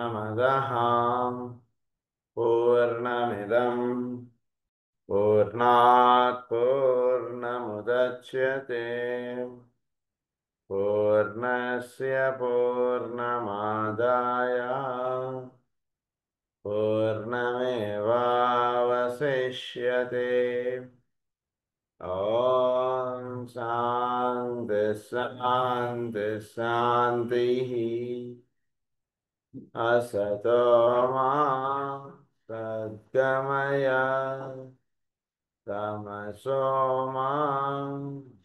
पूर्णमदः पूर्णमिदं पूर्णात् पूर्णमुदच्यते पूर्णस्य पूर्णमादाय पूर्णमेवावशिष्यते। ॐ शान्ति शान्ति शान्तिः। असतो मा सद्गमय तमसो मा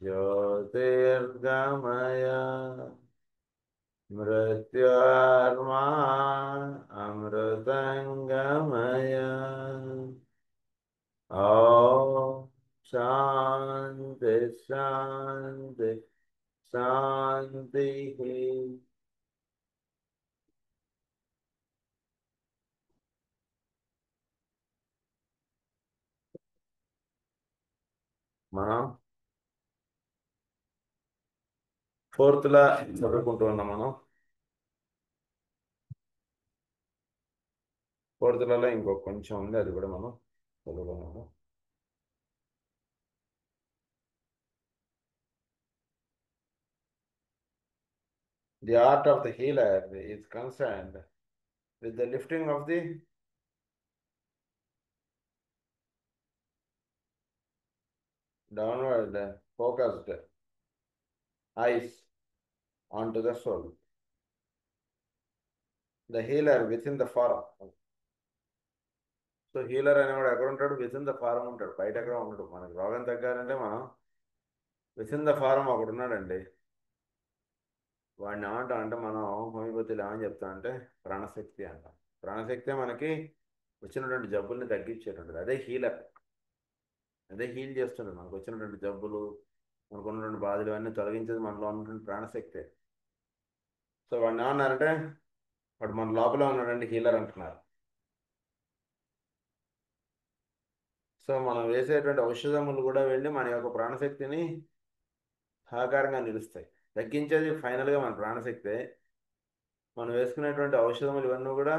ज्योतिर्गमय मृत्योर्मा अमृतंगमय। ॐ शान्ति शान्ति शान्तिः। మనం ఫోర్త్లా చదువుకుంటూ ఉన్నాం. మనం ఫోర్త్లలో ఇంకొక కొంచెం ఉంది, అది కూడా మనం చదువుకున్నాము. The art of the healer is concerned with the lifting of the downward focused eyes onto the soul. The healer within the form. So healer అనేవాడు ఎక్కడ ఉంటాడు? విత్ ఇన్ ద ఫారం ఉంటాడు, బయట ఎక్కడ ఉంటాడు. మనకి రోగం తగ్గాలంటే మనం విత్ ఇన్ ద ఫారం ఒకడు ఉన్నాడండి. వాడిని ఏమంటాం అంటే, మనం హోమియోపతిలో ఏమని చెప్తామంటే ప్రాణశక్తి అంటాం. ప్రాణశక్తి మనకి వచ్చినటువంటి జబ్బుల్ని తగ్గించేటువంటిది. అదే హీలర్, అదే హీల్ చేస్తుంది. మనకు వచ్చినటువంటి జబ్బులు, మనకు ఉన్నటువంటి బాధలు అన్నీ తొలగించేది మనలో ఉన్నటువంటి ప్రాణశక్తి. సో వాడిని ఏమన్నారంటే, వాడు మన లోపల ఉన్నాడండి హీలర్ అంటున్నారు. సో మనం వేసేటువంటి ఔషధములు కూడా వెళ్ళి మన యొక్క ప్రాణశక్తిని సహకారంగా నిలుస్తాయి. తగ్గించేది ఫైనల్గా మన ప్రాణశక్తే. మనం వేసుకునేటువంటి ఔషధములు ఇవన్నీ కూడా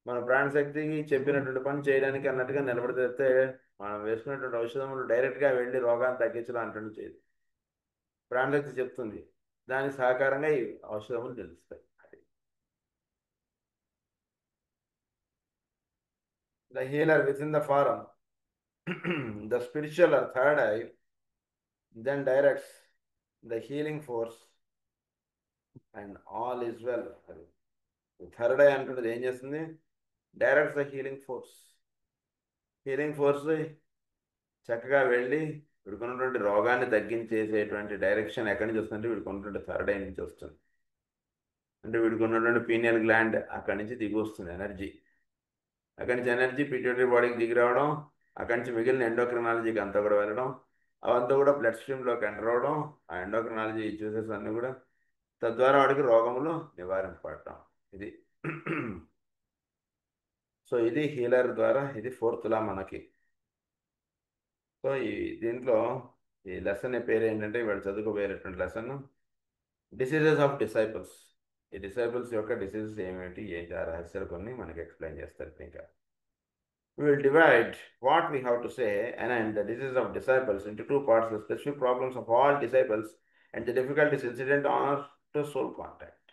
మన ప్రాణశక్తికి చెప్పినటువంటి పని చేయడానికి అన్నట్టుగా నిలబడితే, మనం వేసుకునేటువంటి ఔషధములు డైరెక్ట్గా వెళ్ళి రోగాన్ని తగ్గించడం అంటూ చేయదు. ప్రాణశక్తి చెప్తుంది, దానికి సహకారంగా ఈ ఔషధములు నిలుస్తాయి. The healer within the forum, the spiritual or third eye, then directs the healing force and all is well. Third eye అంటున్నది ఏం చేస్తుంది? Directs the healing force. Healing force చక్కగా వెళ్ళి వీడుకున్నటువంటి రోగాన్ని తగ్గించేసేటువంటి డైరెక్షన్ ఎక్కడి నుంచి వస్తుందంటే వీడుకున్నటువంటి థర్డ్ ఐ నుంచి వస్తుంది. అంటే వీడుకున్నటువంటి పీనియల్ గ్లాండ్ అక్కడి నుంచి దిగి వస్తుంది ఎనర్జీ. అక్కడి నుంచి ఎనర్జీ పిట్యూటరీ బాడీకి దిగి రావడం, అక్కడి నుంచి మిగిలిన ఎండోక్రినాలజీకి అంతా కూడా వెళ్ళడం, అవంతా కూడా బ్లడ్ స్ట్రీమ్లోకి ఎంటర్ అవ్వడం, ఆ ఎండోక్రినాలజీ జ్యూసెస్ అన్నీ కూడా, తద్వారా వాడికి రోగములు నివారింపబడటం. ఇది సో ఇది హీలర్ ద్వారా, ఇది ఫోర్త్లా మనకి. సో దీంట్లో ఈ లెసన్ పేరు ఏంటంటే, ఇవాళ చదువుకోబోయేటువంటి లెసన్ డిసీజెస్ ఆఫ్ డిసైపుల్స్. ఈ డిసైపుల్స్ యొక్క డిసీజెస్ ఏమిటి, ఏంటి, ఆ రహస్యాలు కొన్ని మనకి ఎక్స్ప్లెయిన్ చేస్తారు. ఇంకా we will divide what we have to say and the disease of disciples into two parts: the specific problems of all disciples and the difficulties incident on to soul contact.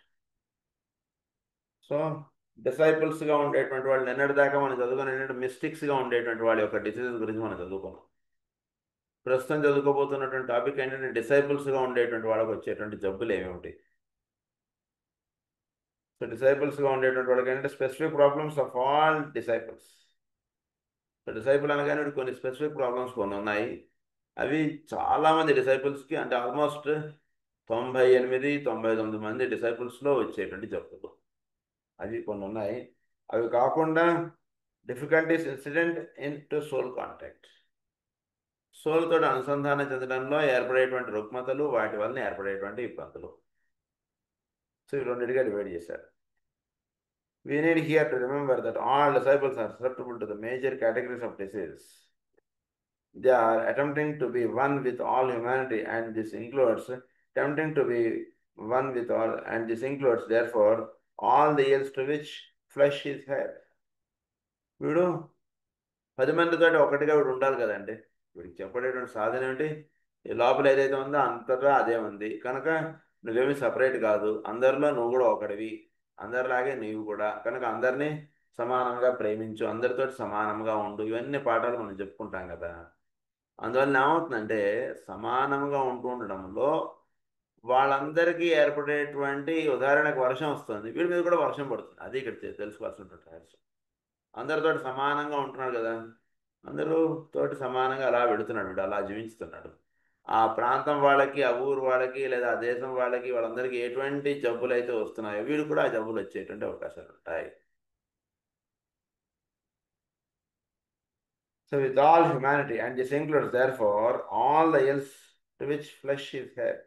So డిసైపుల్స్గా ఉండేటువంటి వాళ్ళు నిన్నటి దాకా మనం చదువుకునే మిస్టిక్స్గా ఉండేటువంటి వాళ్ళ యొక్క డిసీజెస్ గురించి మనం చదువుకున్నాం. ప్రస్తుతం చదువుకోబోతున్నటువంటి టాపిక్ ఏంటంటే, డిసైపుల్స్గా ఉండేటువంటి వాళ్ళకి వచ్చేటువంటి జబ్బులు ఏమేమిటి. సో డిసైపుల్స్గా ఉండేటువంటి వాళ్ళకి ఏంటంటే specific problems of all disciples. So disciple అనగానే కొన్ని స్పెసిఫిక్ ప్రాబ్లమ్స్ కొన్ని ఉన్నాయి. అవి చాలామంది డిసైపుల్స్కి, అంటే ఆల్మోస్ట్ 98-99 మంది డిసైపుల్స్లో వచ్చేటువంటి జబ్బులు అవి కొన్ని ఉన్నాయి. అవి కాకుండా difficulties incident into soul contact, soul తోటి అనుసంధానం చెందడంలో ఏర్పడేటువంటి రుగ్మతలు, వాటి వలన ఏర్పడేటువంటి ఇబ్బందులు. సో ఇవి రెండింటిగా డివైడ్ చేశారు. We need here to remember that all disciples are susceptible to the major categories of disease. They are attempting to be one with all humanity, and this includes therefore all the ills to which flush is hair. వీడు 10 మందితో ఒకటిగా వీడు ఉండాలి కదండి. వీడికి చెప్పేటటువంటి సాధన ఏంటి? ఈ లోపల ఏదైతే ఉందో అంతటా అదే ఉంది కనుక నువ్వేమి సపరేట్ కాదు, అందరిలో నువ్వు కూడా ఒకటివి, అందరిలాగే నీవు కూడా, కనుక అందరినీ సమానంగా ప్రేమించు, అందరితో సమానంగా ఉండు, ఇవన్నీ పాఠాలు మనం చెప్పుకుంటాం కదా. అందువల్ల ఏమవుతుందంటే సమానంగా ఉంటూ ఉండడంలో వాళ్ళందరికీ ఏర్పడేటువంటి, ఉదాహరణకు వర్షం వస్తుంది, వీడి మీద కూడా వర్షం పడుతుంది. అది ఇక్కడ తెలుసుకోవాల్సినటువంటి రహస్యం. అందరితో సమానంగా ఉంటున్నాడు కదా, అందరూ తోటి సమానంగా అలా వెళుతున్నాడు, వీడు అలా జీవిస్తున్నాడు. ఆ ప్రాంతం వాళ్ళకి, ఆ ఊరు వాళ్ళకి, లేదా ఆ దేశం వాళ్ళకి, వాళ్ళందరికీ ఎటువంటి జబ్బులు అయితే వస్తున్నాయో వీడు కూడా ఆ జబ్బులు వచ్చేటువంటి అవకాశాలు ఉంటాయి. So with all humanity, and this includes therefore all the ills to which flesh is heir,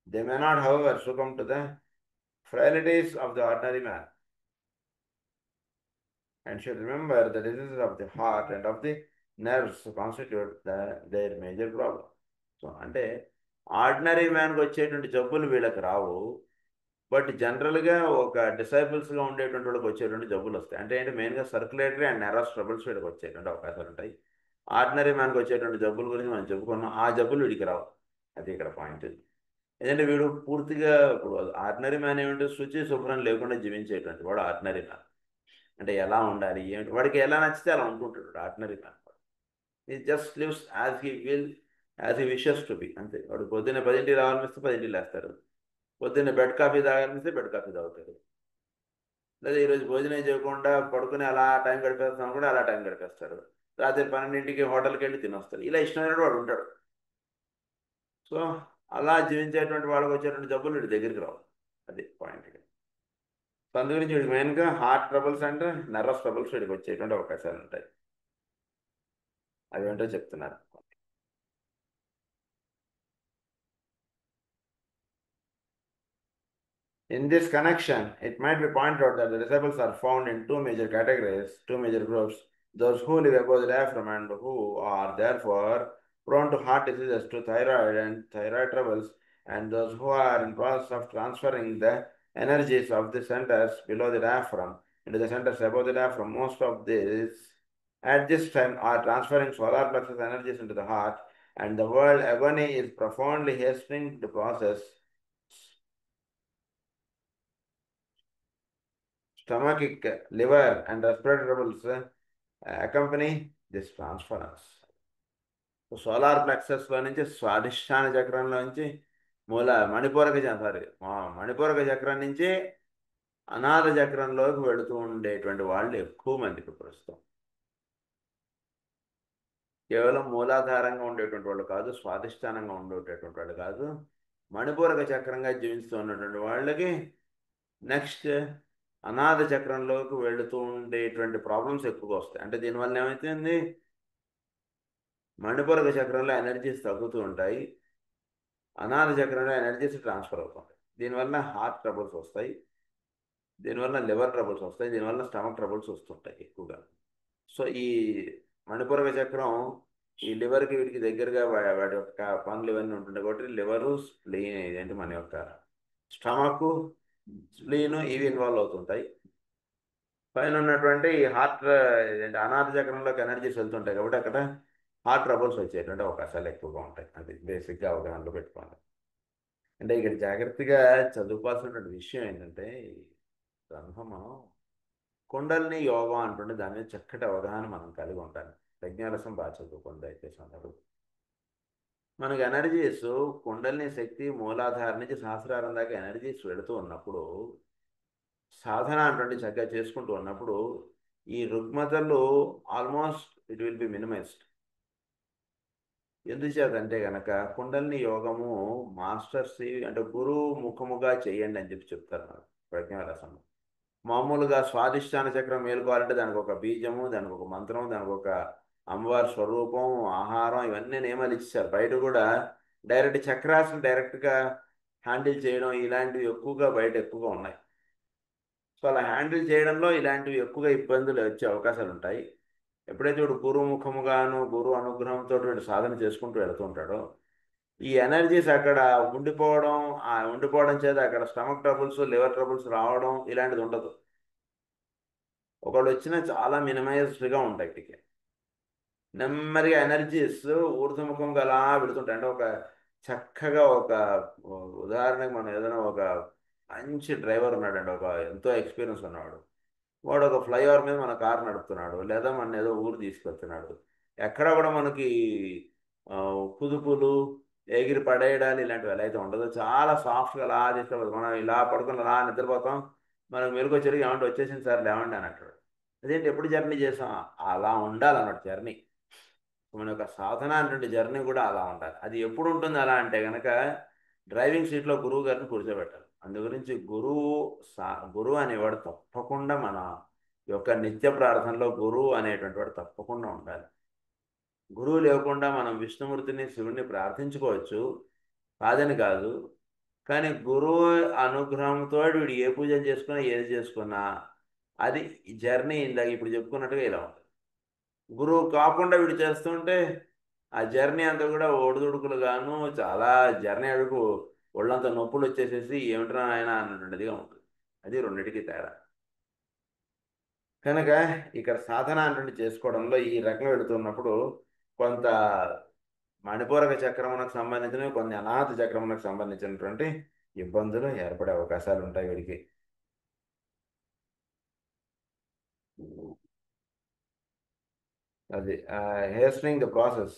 they may not however succumb to the frailties of the ordinary man, and should remember the diseases of the heart and of the nerves constitute their major problem. So అంటే ordinary మ్యాన్కి వచ్చేటువంటి జబ్బులు వీళ్ళకి రావు, but జనరల్గా ఒక డిసైబుల్స్గా ఉండేటువంటి వాళ్ళకి వచ్చేటువంటి జబ్బులు వస్తాయి. అంటే ఏంటి, మెయిన్గా సర్క్యులేటరీ అండ్ నెర్వస్ ట్రబుల్స్ వీళ్ళకి వచ్చేటువంటి అవకాశాలు ఉంటాయి. ఆర్డినరీ మ్యాన్కి వచ్చేటువంటి జబ్బుల గురించి మనం చెప్పుకున్నాం, ఆ జబ్బులు వీడికి రావు. అది ఇక్కడ పాయింట్. ఎందుకంటే వీడు పూర్తిగా, ఇప్పుడు ఆర్డినరీ మ్యాన్ ఏమిటంటే శుచి శుభ్రం లేకుండా జీవించేటువంటి వాడు ఆర్డినరీ మ్యాన్. అంటే ఎలా ఉండాలి ఏమిటి, వాడికి ఎలా నచ్చితే అలా ఉంటుంటాడు ఆర్డినరీ మ్యాన్. ఈ just lives as he will, as he wishes to be, అంతే. వాడు పొద్దున్నే 10ంటికి రావాలనిపిస్తే 10ంటికి లేస్తాడు, పొద్దున్నే బెడ్ కాఫీ తాగాలనిపిస్తే బెడ్ కాఫీ తాగుతాడు, లేదా ఈరోజు భోజనం చేయకుండా పడుకుని అలా టైం గడిపేస్తాను కూడా అలా టైం గడిపేస్తాడు, రాత్రి 12ంటికి హోటల్కి వెళ్ళి తినొస్తాడు, ఇలా ఇష్టమైనట్టు వాడు ఉంటాడు. సో అలా జీవించేటువంటి వాళ్ళకి వచ్చేటువంటి జబ్బులు వీడి దగ్గరికి రావు. అది పాయింట్. సో అందు గురించి వీడికి మెయిన్గా heart troubles and nervous troubles వీడికి వచ్చేటువంటి అవకాశాలు ఉంటాయి. అవేంటో చెప్తున్నారు. In this connection, it might be pointed out that the disabled are found in two major categories, two major groups: those who live above the diaphragm and who are therefore prone to heart diseases, to thyroid and thyroid troubles, and those who are in process of transferring the energies of the centers below the diaphragm into the centers above the diaphragm. Most of these at this time are transferring solar plexus energies into the heart, and the world agony is profoundly hastening the process. Stomachic, liver, and respiratory troubles accompany this transference. Solar ప్లెక్సస్లో నుంచి స్వాధిష్టాన చక్రంలో నుంచి మణిపూరక చక్రం నుంచి అనాథ చక్రంలోకి వెళుతూ ఉండేటువంటి వాళ్ళు ఎక్కువ మంది ఇప్పుడు ప్రస్తుతం. కేవలం మూలాధారంగా ఉండేటువంటి వాళ్ళు కాదు, స్వాధిష్టానంగా ఉండేటటువంటి వాళ్ళు కాదు, మణిపూరక చక్రంగా జీవిస్తూ ఉన్నటువంటి వాళ్ళకి నెక్స్ట్ అనాథ చక్రంలోకి వెళుతూ ఉండేటువంటి ప్రాబ్లమ్స్ ఎక్కువగా వస్తాయి. అంటే దీనివల్ల ఏమవుతుంది, మణిపూరక చక్రంలో ఎనర్జీస్ తగ్గుతూ ఉంటాయి, అనాథ చక్రంలో ఎనర్జీస్ ట్రాన్స్ఫర్ అవుతుంటాయి. దీనివల్ల హార్ట్ ట్రబుల్స్ వస్తాయి, దీనివల్ల లివర్ ట్రబుల్స్ వస్తాయి, దీనివల్ల స్టమక్ ట్రబుల్స్ వస్తుంటాయి ఎక్కువగా. సో ఈ మణిపూరక చక్రం ఈ లివర్కి వీటికి దగ్గరగా వాటి యొక్క పనులు ఇవన్నీ ఉంటుంటాయి కాబట్టి లివరు, స్ప్లీన్, ఏంటి మన యొక్క స్టమక్, స్ప్లీను ఇవి ఇన్వాల్వ్ అవుతుంటాయి. పైన ఉన్నటువంటి హార్ట్ అనాథ చక్రంలోకి ఎనర్జీస్ వెళ్తుంటాయి కాబట్టి అక్కడ హార్ట్ ట్రబుల్స్ వచ్చేటువంటి అవకాశాలు ఎక్కువగా ఉంటాయి. అది బేసిక్గా అవగాహనలో పెట్టుకోవాలి. అంటే ఇక్కడ జాగ్రత్తగా చదువుకోవాల్సినటువంటి విషయం ఏంటంటే, బ్రహ్మము కుండలిని యోగం అంటుండే దాని మీద చక్కటి అవగాహన మనం కలిగి ఉంటాను. ప్రజ్ఞారసం బాగా చదువుకుంది అయితే సందర్భం. మనకు ఎనర్జీస్ కుండలిని శక్తి మూలాధారం నుంచి సహస్రారం దాకా ఎనర్జీస్ వెళుతూ ఉన్నప్పుడు, సాధన అటువంటి చక్కగా చేసుకుంటూ ఉన్నప్పుడు ఈ రుగ్మతలు almost it will be minimized. ఎందుచేతంటే కనుక కుండలిని యోగము మాస్టర్స్ అంటే గురువు ముఖముగా చేయండి అని చెప్పి చెప్తారు మనకు ప్రజ్ఞారసం. మామూలుగా స్వాధిష్టాన చక్రం మేలుకోవాలంటే దానికి ఒక బీజము, దానికి ఒక మంత్రం, దానికి ఒక అమ్మవారి స్వరూపం, ఆహారం, ఇవన్నీ నియమాలు ఇచ్చారు. బయట కూడా డైరెక్ట్ చక్రాలను డైరెక్ట్గా హ్యాండిల్ చేయడం ఇలాంటివి ఎక్కువగా బయట ఎక్కువగా ఉన్నాయి. సో అలా హ్యాండిల్ చేయడంలో ఇలాంటివి ఎక్కువగా ఇబ్బందులు వచ్చే అవకాశాలు ఉంటాయి. ఎప్పుడైతే వీడు గురుముఖముగాను గురు అనుగ్రహంతో వీడు సాధన చేసుకుంటూ వెళుతుంటాడో ఈ ఎనర్జీస్ అక్కడ ఉండిపోవడం, ఆ ఉండిపోవడం చేత అక్కడ స్టమక్ ట్రబుల్స్, లివర్ ట్రబుల్స్ రావడం ఇలాంటిది ఉండదు. ఒకళ్ళు వచ్చినా చాలా మినిమైజ్డ్గా ఉంటాయి వీటికి. నెమ్మదిగా ఎనర్జీస్ ఊర్ధముఖంగా అలా వెళుతుంటాయి. అంటే ఒక చక్కగా ఒక ఉదాహరణకి మనం ఏదైనా ఒక మంచి డ్రైవర్ ఉన్నాడండి, ఒక ఎంతో ఎక్స్పీరియన్స్ ఉన్నవాడు. వాడు ఒక ఫ్లైఓవర్ మీద మన కారు నడుపుతున్నాడు, లేదా మన ఏదో ఊరు తీసుకెళ్తున్నాడు. ఎక్కడ కూడా మనకి ఆ, కుదుపులు, ఎగిరి పడేయడాలు ఇలాంటివి ఎలా అయితే ఉండదో, చాలా సాఫ్ట్గా అలా తీసుకెళ్ళదు. మనం ఇలా పడుకుని అలా నిద్రపోతాం, మనకు మెలకు వచ్చేసరికి ఏమంటే వచ్చేసింది సార్ లేవండి అని అంటాడు. అదేంటి ఎప్పుడు జర్నీ చేసాం, అలా ఉండాలన్నమాట జర్నీ. మన యొక్క సాధన అంటే జర్నీ కూడా అలా ఉండాలి. అది ఎప్పుడు ఉంటుంది అలా అంటే కనుక డ్రైవింగ్ సీట్లో గురువు గారిని కూర్చోబెట్టాలి. అందు గురించి గురువు అనేవాడు తప్పకుండా మన యొక్క నిత్య ప్రార్థనలో గురువు అనేటువంటి వాడు తప్పకుండా ఉండాలి. గురువు లేకుండా మనం విష్ణుమూర్తిని శివుణ్ణి ప్రార్థించుకోవచ్చు, కాదని కాదు. కానీ గురువు అనుగ్రహంతో వీడు ఏ పూజలు చేసుకున్నా ఏది చేసుకున్నా అది జర్నీ ఇందాక ఇప్పుడు చెప్పుకున్నట్టుగా ఇలా ఉంటుంది. గురువు కాకుండా వీడు చేస్తుంటే ఆ జర్నీ అంతా కూడా ఒడిదుడుకులు గాను, చాలా జర్నీ అడుగు ఒళ్ళంతా నొప్పులు వచ్చేసేసి ఏమిట్రా ఆయన అన్నటువంటిదిగా ఉంటుంది. అది రెండింటికి తేడా. కనుక ఇక్కడ సాధన అటువంటి చేసుకోవడంలో ఈ రకంగా వెళుతున్నప్పుడు కొంత మణిపూరక చక్రమునకు సంబంధించినవి, కొన్ని అనాథ చక్రమునకు సంబంధించినటువంటి ఇబ్బందులు ఏర్పడే అవకాశాలు ఉంటాయి వీడికి. అది హేస్టింగ్ ద ప్రాసెస్.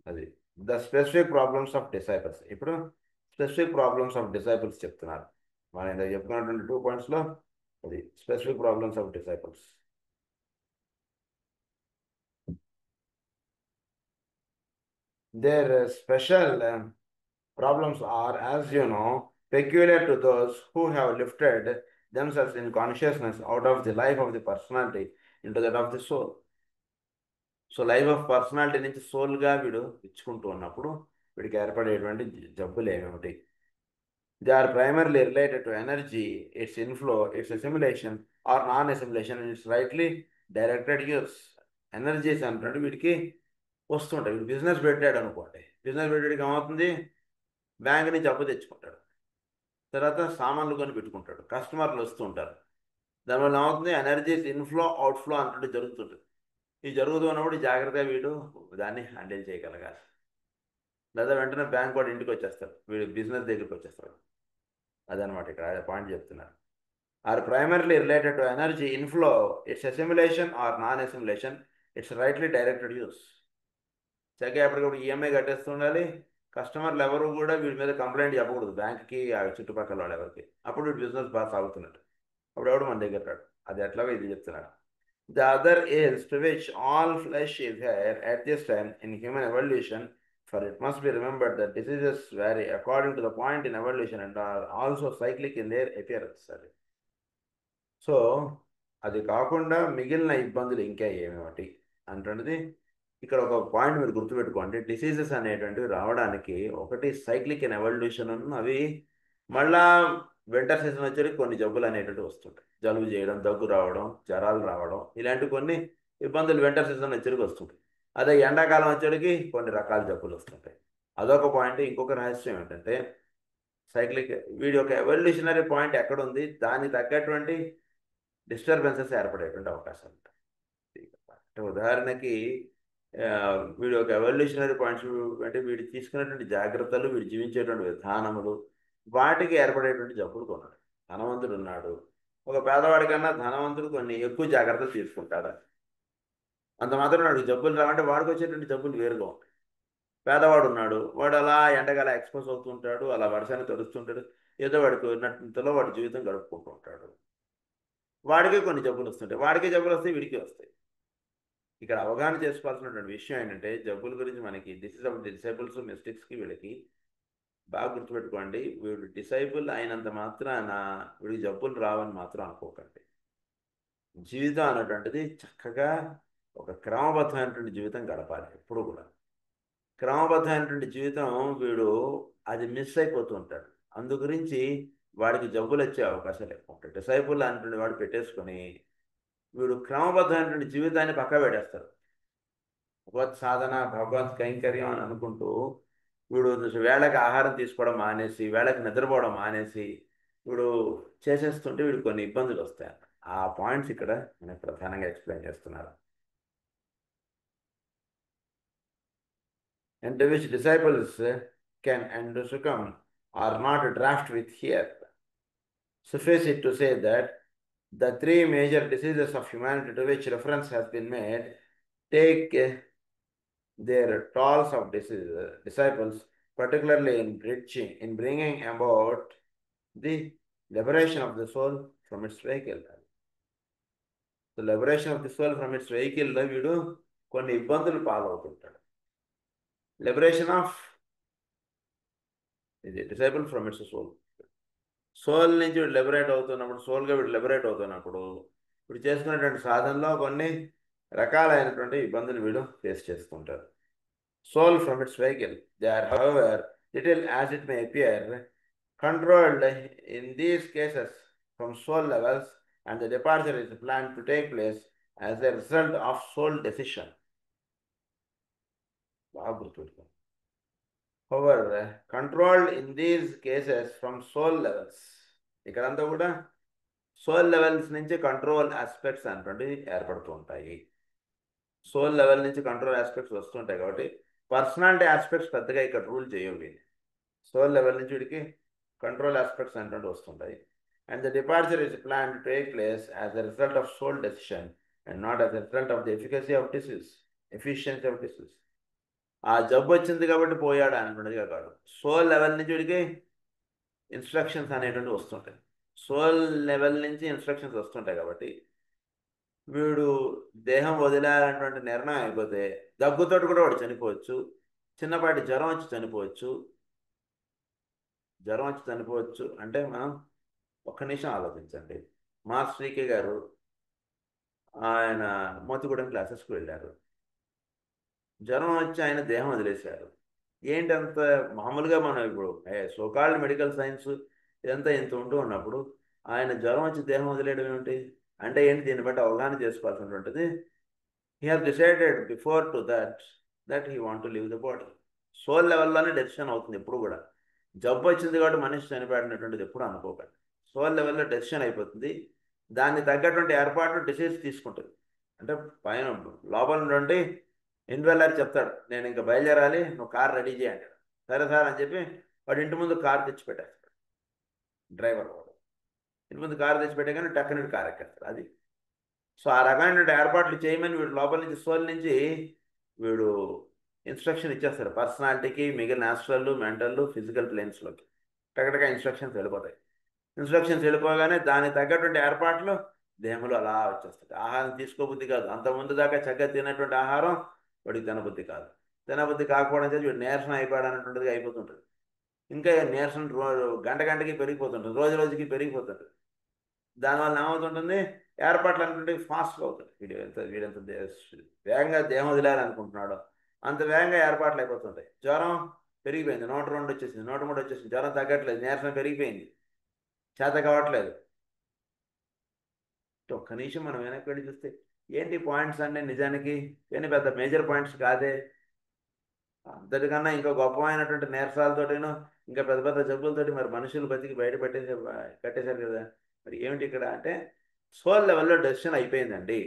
అది the specific problems of disciples. ఇప్పుడు స్పెసిఫిక్ ప్రాబ్లమ్స్ ఆఫ్ డిసైపుల్స్ చెప్తున్నారు. మనం ఇందాక చెప్పుకున్నటువంటి 2 పాయింట్స్లో అది specific problems of disciples. Their special problems are, as you know, peculiar to those who have lifted themselves in consciousness out of the life of the personality into that of the soul. So life of personality నుంచి సోల్గా వీడు ఇచ్చుకుంటూ ఉన్నప్పుడు వీడికి ఏర్పడేటువంటి జబ్బులు ఏమిటి? They are primarily related to energy, its inflow, its assimilation or non assimilation, its rightly directed use. Energies అంటే వీడికి వస్తుంటాయి. వీడు బిజినెస్ పెట్టాడు అనుకోండి, బిజినెస్ పెట్టాడికి ఏమవుతుంది, బ్యాంక్ నుంచి అప్పు తెచ్చుకుంటాడు, తర్వాత సామాన్లు కొని పెట్టుకుంటాడు, కస్టమర్లు వస్తూ ఉంటారు. దానివల్ల ఏమవుతుంది, ఎనర్జీస్ ఇన్ఫ్లో అవుట్ఫ్లో అన్నట్టు జరుగుతుంటుంది. ఇది జరుగుతున్నప్పుడు జాగ్రత్తగా వీడు దాన్ని హ్యాండిల్ చేయగలగాలి. లేదా వెంటనే బ్యాంక్ వాడు ఇంటికి వచ్చేస్తాడు, వీడు బిజినెస్ దగ్గరికి వచ్చేస్తాడు. అదనమాట ఇక్కడ పాయింట్ చెప్తున్నారు. Are primarily related to energy inflow, its assimilation or non assimilation, its rightly directed use. చక్కగా ఎప్పటికప్పుడు ఈఎంఐ కట్టేస్తుండాలి. కస్టమర్లు ఎవరు కూడా వీడి మీద కంప్లైంట్ చెప్పకూడదు బ్యాంక్కి, ఆ చుట్టుపక్కల వాళ్ళు ఎవరికి. అప్పుడు వీడి బిజినెస్ బాగా సాగుతున్నట్టు. అప్పుడు ఎవడు మన దగ్గర రాడు. అది ఎట్లాగో ఇది చెప్తున్నాడు. The other is to which all flesh is hair at this time in human evolution, for it must be remembered that diseases vary according to the point in evolution and are also cyclic in their appearance. So అది కాకుండా మిగిలిన ఇబ్బందులు ఇంకా ఏమిటి అంటున్నది ఇక్కడ ఒక point మీరు గుర్తుపెట్టుకోండి. డిసీజెస్ అనేటువంటివి రావడానికి ఒకటి సైక్లిక్ ఇన్ ఎవల్యూషన్, అవి మళ్ళా వింటర్ సీజన్ వచ్చేసరికి కొన్ని జబ్బులు అనేటువంటివి వస్తుంటాయి. జలుబు చేయడం, దగ్గు రావడం, జ్వరాలు రావడం, ఇలాంటి కొన్ని ఇబ్బందులు వింటర్ సీజన్ వచ్చేసరికి వస్తుంటాయి. అదే ఎండాకాలం వచ్చేసరికి కొన్ని రకాల జబ్బులు వస్తుంటాయి. అదొక పాయింట్. ఇంకొక రహస్యం ఏంటంటే సైక్లిక్ వీడి యొక్క ఎవల్యూషనరీ పాయింట్ ఎక్కడుంది, దానికి తగ్గటువంటి డిస్టర్బెన్సెస్ ఏర్పడేటువంటి అవకాశం ఉంటాయి. అంటే ఉదాహరణకి వీడి యొక్క ఎవల్యూషనరీ పాయింట్స్ అంటే వీడు తీసుకునేటువంటి జాగ్రత్తలు, వీడు జీవించేటువంటి విధానములు, వాటికి ఏర్పడేటువంటి జబ్బులు కొన్నాడు. ధనవంతుడు ఉన్నాడు, ఒక పేదవాడి కన్నా ధనవంతుడు కొన్ని ఎక్కువ జాగ్రత్తలు తీసుకుంటాడు. అంత మాత్రం వాడికి జబ్బులు రావంటే వాడికి వచ్చేటువంటి జబ్బులు వేరుగా ఉంటాయి. పేదవాడు ఉన్నాడు, వాడు అలా ఎండగల ఎక్స్పోజ్ అవుతుంటాడు, అలా వర్షాన్ని తడుస్తుంటాడు, ఏదో వాడికి ఉన్నంతలో వాడి జీవితం గడుపుకుంటూ ఉంటాడు. వాడికి కొన్ని జబ్బులు వస్తుంటాయి, వాడికి జబ్బులు వస్తాయి, వీడికి వస్తాయి. ఇక్కడ అవగాహన చేసుకోవాల్సినటువంటి విషయం ఏంటంటే జబ్బుల గురించి మనకి డిసీజ్ ఆఫ్ డిసైపుల్స్, మిస్టేక్స్కి వీళ్ళకి బాగా గుర్తుపెట్టుకోండి. వీడు డిసైపుల్ అయినంత మాత్రాన వీడికి జబ్బులు రావని మాత్రం అనుకోకండి. జీవితం అన్నటువంటిది చక్కగా ఒక క్రమబద్ధమైనటువంటి జీవితం గడపాలి. ఎప్పుడు కూడా క్రమబద్ధమైనటువంటి జీవితం వీడు అది మిస్ అయిపోతూ ఉంటాడు. అందు గురించి వాడికి జబ్బులు వచ్చే అవకాశాలు ఎక్కువ ఉంటాయి. డిసైపుల్ అనేటువంటి వాడు పెట్టేసుకొని వీడు క్రమబద్ధమైనటువంటి జీవితాన్ని పక్క పెట్టేస్తాడు. భగవత్ సాధన, భగవత్ కైంకర్యం అని అనుకుంటూ వీడు వేళకి ఆహారం తీసుకోవడం మానేసి, వేళకి నిద్రపోవడం మానేసి వీడు చేసేస్తుంటే వీడికి కొన్ని ఇబ్బందులు వస్తాయి. ఆ పాయింట్స్ ఇక్కడ మనకు ప్రధానంగా ఎక్స్ప్లెయిన్ చేస్తున్నారు. And to which disciples can and succumb are not draft with here. Suffice it to say that the three major diseases of humanity to which reference has been made take their tolls of disciples, particularly in bringing about the liberation of the soul from its vehicle. The liberation of the soul from its vehicle లో వీడు కొన్ని ఇబ్బందులు పాలవుతుంటాడు. Liberation of ఇది disciple from its soul. Soul నుంచి వీడు liberate అవుతున్నప్పుడు, సోల్గా వీడు లిబరేట్ అవుతున్నప్పుడు వీడు చేసుకునేటువంటి సాధనలో కొన్ని రకాలైనటువంటి ఇబ్బందులు వీడు ఫేస్ చేస్తుంటారు. Soul from its vehicle. They are, however, little as it may appear, controlled in these cases from soul levels, and the departure is planned to take place as a result of soul decision. However, controlled in these cases from soul levels. ఇక్కడంతా కూడా soul levels నుంచి control aspects అనేటువంటివి ఏర్పడుతూ ఉంటాయి. Soul level నుంచి control aspects వస్తుంటాయి కాబట్టి personality aspects పెద్దగా ఇక్కడ రూల్ చేయవు. సోల్ లెవెల్ నుంచి వీడికి కంట్రోల్ ఆస్పెక్ట్స్ అనేటువంటి వస్తుంటాయి. And the departure is plan to take place as the result of soul decision and not as the result of the efficacy of disease, efficiency of disease. ఆ జబ్బు వచ్చింది కాబట్టి పోయాడు అనుకున్నదిగా కాదు. సోల్ లెవెల్ నుంచి వీడికి ఇన్స్ట్రక్షన్స్ అనేటువంటి వస్తుంటాయి. సోల్ లెవెల్ నుంచి ఇన్స్ట్రక్షన్స్ వస్తుంటాయి కాబట్టి వీడు దేహం వదిలేయాలన్నటువంటి నిర్ణయం అయిపోతే దగ్గుతోటి కూడా వాడు చనిపోవచ్చు. చిన్నపాటి జ్వరం వచ్చి చనిపోవచ్చు. జ్వరం వచ్చి చనిపోవచ్చు అంటే మనం ఒక్క నిమిషం ఆలోచించండి. మాస్ శ్రీకే గారు ఆయన మోతిగూడెం క్లాసెస్కి వెళ్ళారు. జ్వరం వచ్చి ఆయన దేహం వదిలేశారు. ఏంటి అంత మామూలుగా మనం ఇప్పుడు సోకాల్డ్ మెడికల్ సైన్స్ ఇదంతా ఇంత ఉంటూ ఉన్నప్పుడు ఆయన జ్వరం వచ్చి దేహం వదిలేయడం ఏమిటి అంటే ఏంటి? దీన్ని బట్టి అవగాహన చేసుకోవాల్సినటువంటిది. He has decided before to that he want to leave the body. Soul లెవెల్లోనే డెసిషన్ అవుతుంది ఎప్పుడు కూడా. జబ్బు వచ్చింది కాబట్టి మనిషి చనిపోయినటువంటిది ఎప్పుడు అనుకోకండి. సోల్ లెవెల్లో డెసిషన్ అయిపోతుంది. దాన్ని తగ్గటువంటి ఏర్పాటు డిసీజ్ తీసుకుంటుంది. అంటే పైన లోపల నుండి ఇన్వెల్లర్ చెప్తాడు, నేను ఇంకా బయలుదేరాలి, నువ్వు కార్ రెడీ చేయండి. సరే సార్ అని చెప్పి వాడు ఇంటి ముందు కార్ తెచ్చిపెట్టేస్తాడు. డ్రైవర్ వాడు ఇంటి ముందు కారు తెచ్చిపెట్టే కానీ టక్కన కార్ ఎక్కేస్తాడు. అది సో ఆ రకమైన ఏర్పాట్లు చేయమని వీడు లోపల నుంచి సోల్ నుంచి వీడు ఇన్స్ట్రక్షన్ ఇచ్చేస్తారు. పర్సనాలిటీకి, మిగిలిన యాస్ట్రల్, మెంటల్, ఫిజికల్ ప్లేన్స్లోకి టక్కటగా ఇన్స్ట్రక్షన్స్ వెళ్ళిపోతాయి. ఇన్స్ట్రక్షన్స్ వెళ్ళిపోగానే దానికి తగ్గటువంటి ఏర్పాట్లు దేహంలో అలా వచ్చేస్తాయి. ఆహారం తీసుకోబుద్ధి కాదు. అంతకుముందు దాకా చక్కగా తినేటువంటి ఆహారం వాడికి తినబుద్ధి కాదు. తినబుద్ధి కాకపోవడం చేసి వీడు నీరసం అయిపోయాడు అన్నటువంటిది అయిపోతుంటుంది. ఇంకా నీరసం గంటకి పెరిగిపోతుంటుంది, రోజు రోజుకి పెరిగిపోతుంటుంది. దానివల్ల ఏమవుతుంటుంది? ఏర్పాట్లు అనుకుంటే ఫాస్ట్గా అవుతుంది. వీడెంత వేగంగా దేహం వదిలేయాలనుకుంటున్నాడో అంత వేగంగా ఏర్పాట్లు అయిపోతుంటాయి. జ్వరం పెరిగిపోయింది, 102 వచ్చేసింది, 103 వచ్చేసింది, జ్వరం తగ్గట్లేదు, నీరసం పెరిగిపోయింది, చేత కావట్లేదు. ఒక్క నిమిషం మనం వెనక్కి వెళ్ళి చూస్తే ఏంటి పాయింట్స్ అంటే నిజానికి ఏమి పెద్ద మేజర్ పాయింట్స్ కాదే. అంతటికన్నా ఇంకా గొప్పమైనటువంటి నీరసాలతోటేనో ఇంకా పెద్ద పెద్ద జబ్బులతోటి మరి మనుషులు బతికి బయట కట్టేశారు కదా. మరి ఏమిటి ఇక్కడ అంటే సోల్ లెవెల్లో డెసిషన్ అయిపోయిందండి.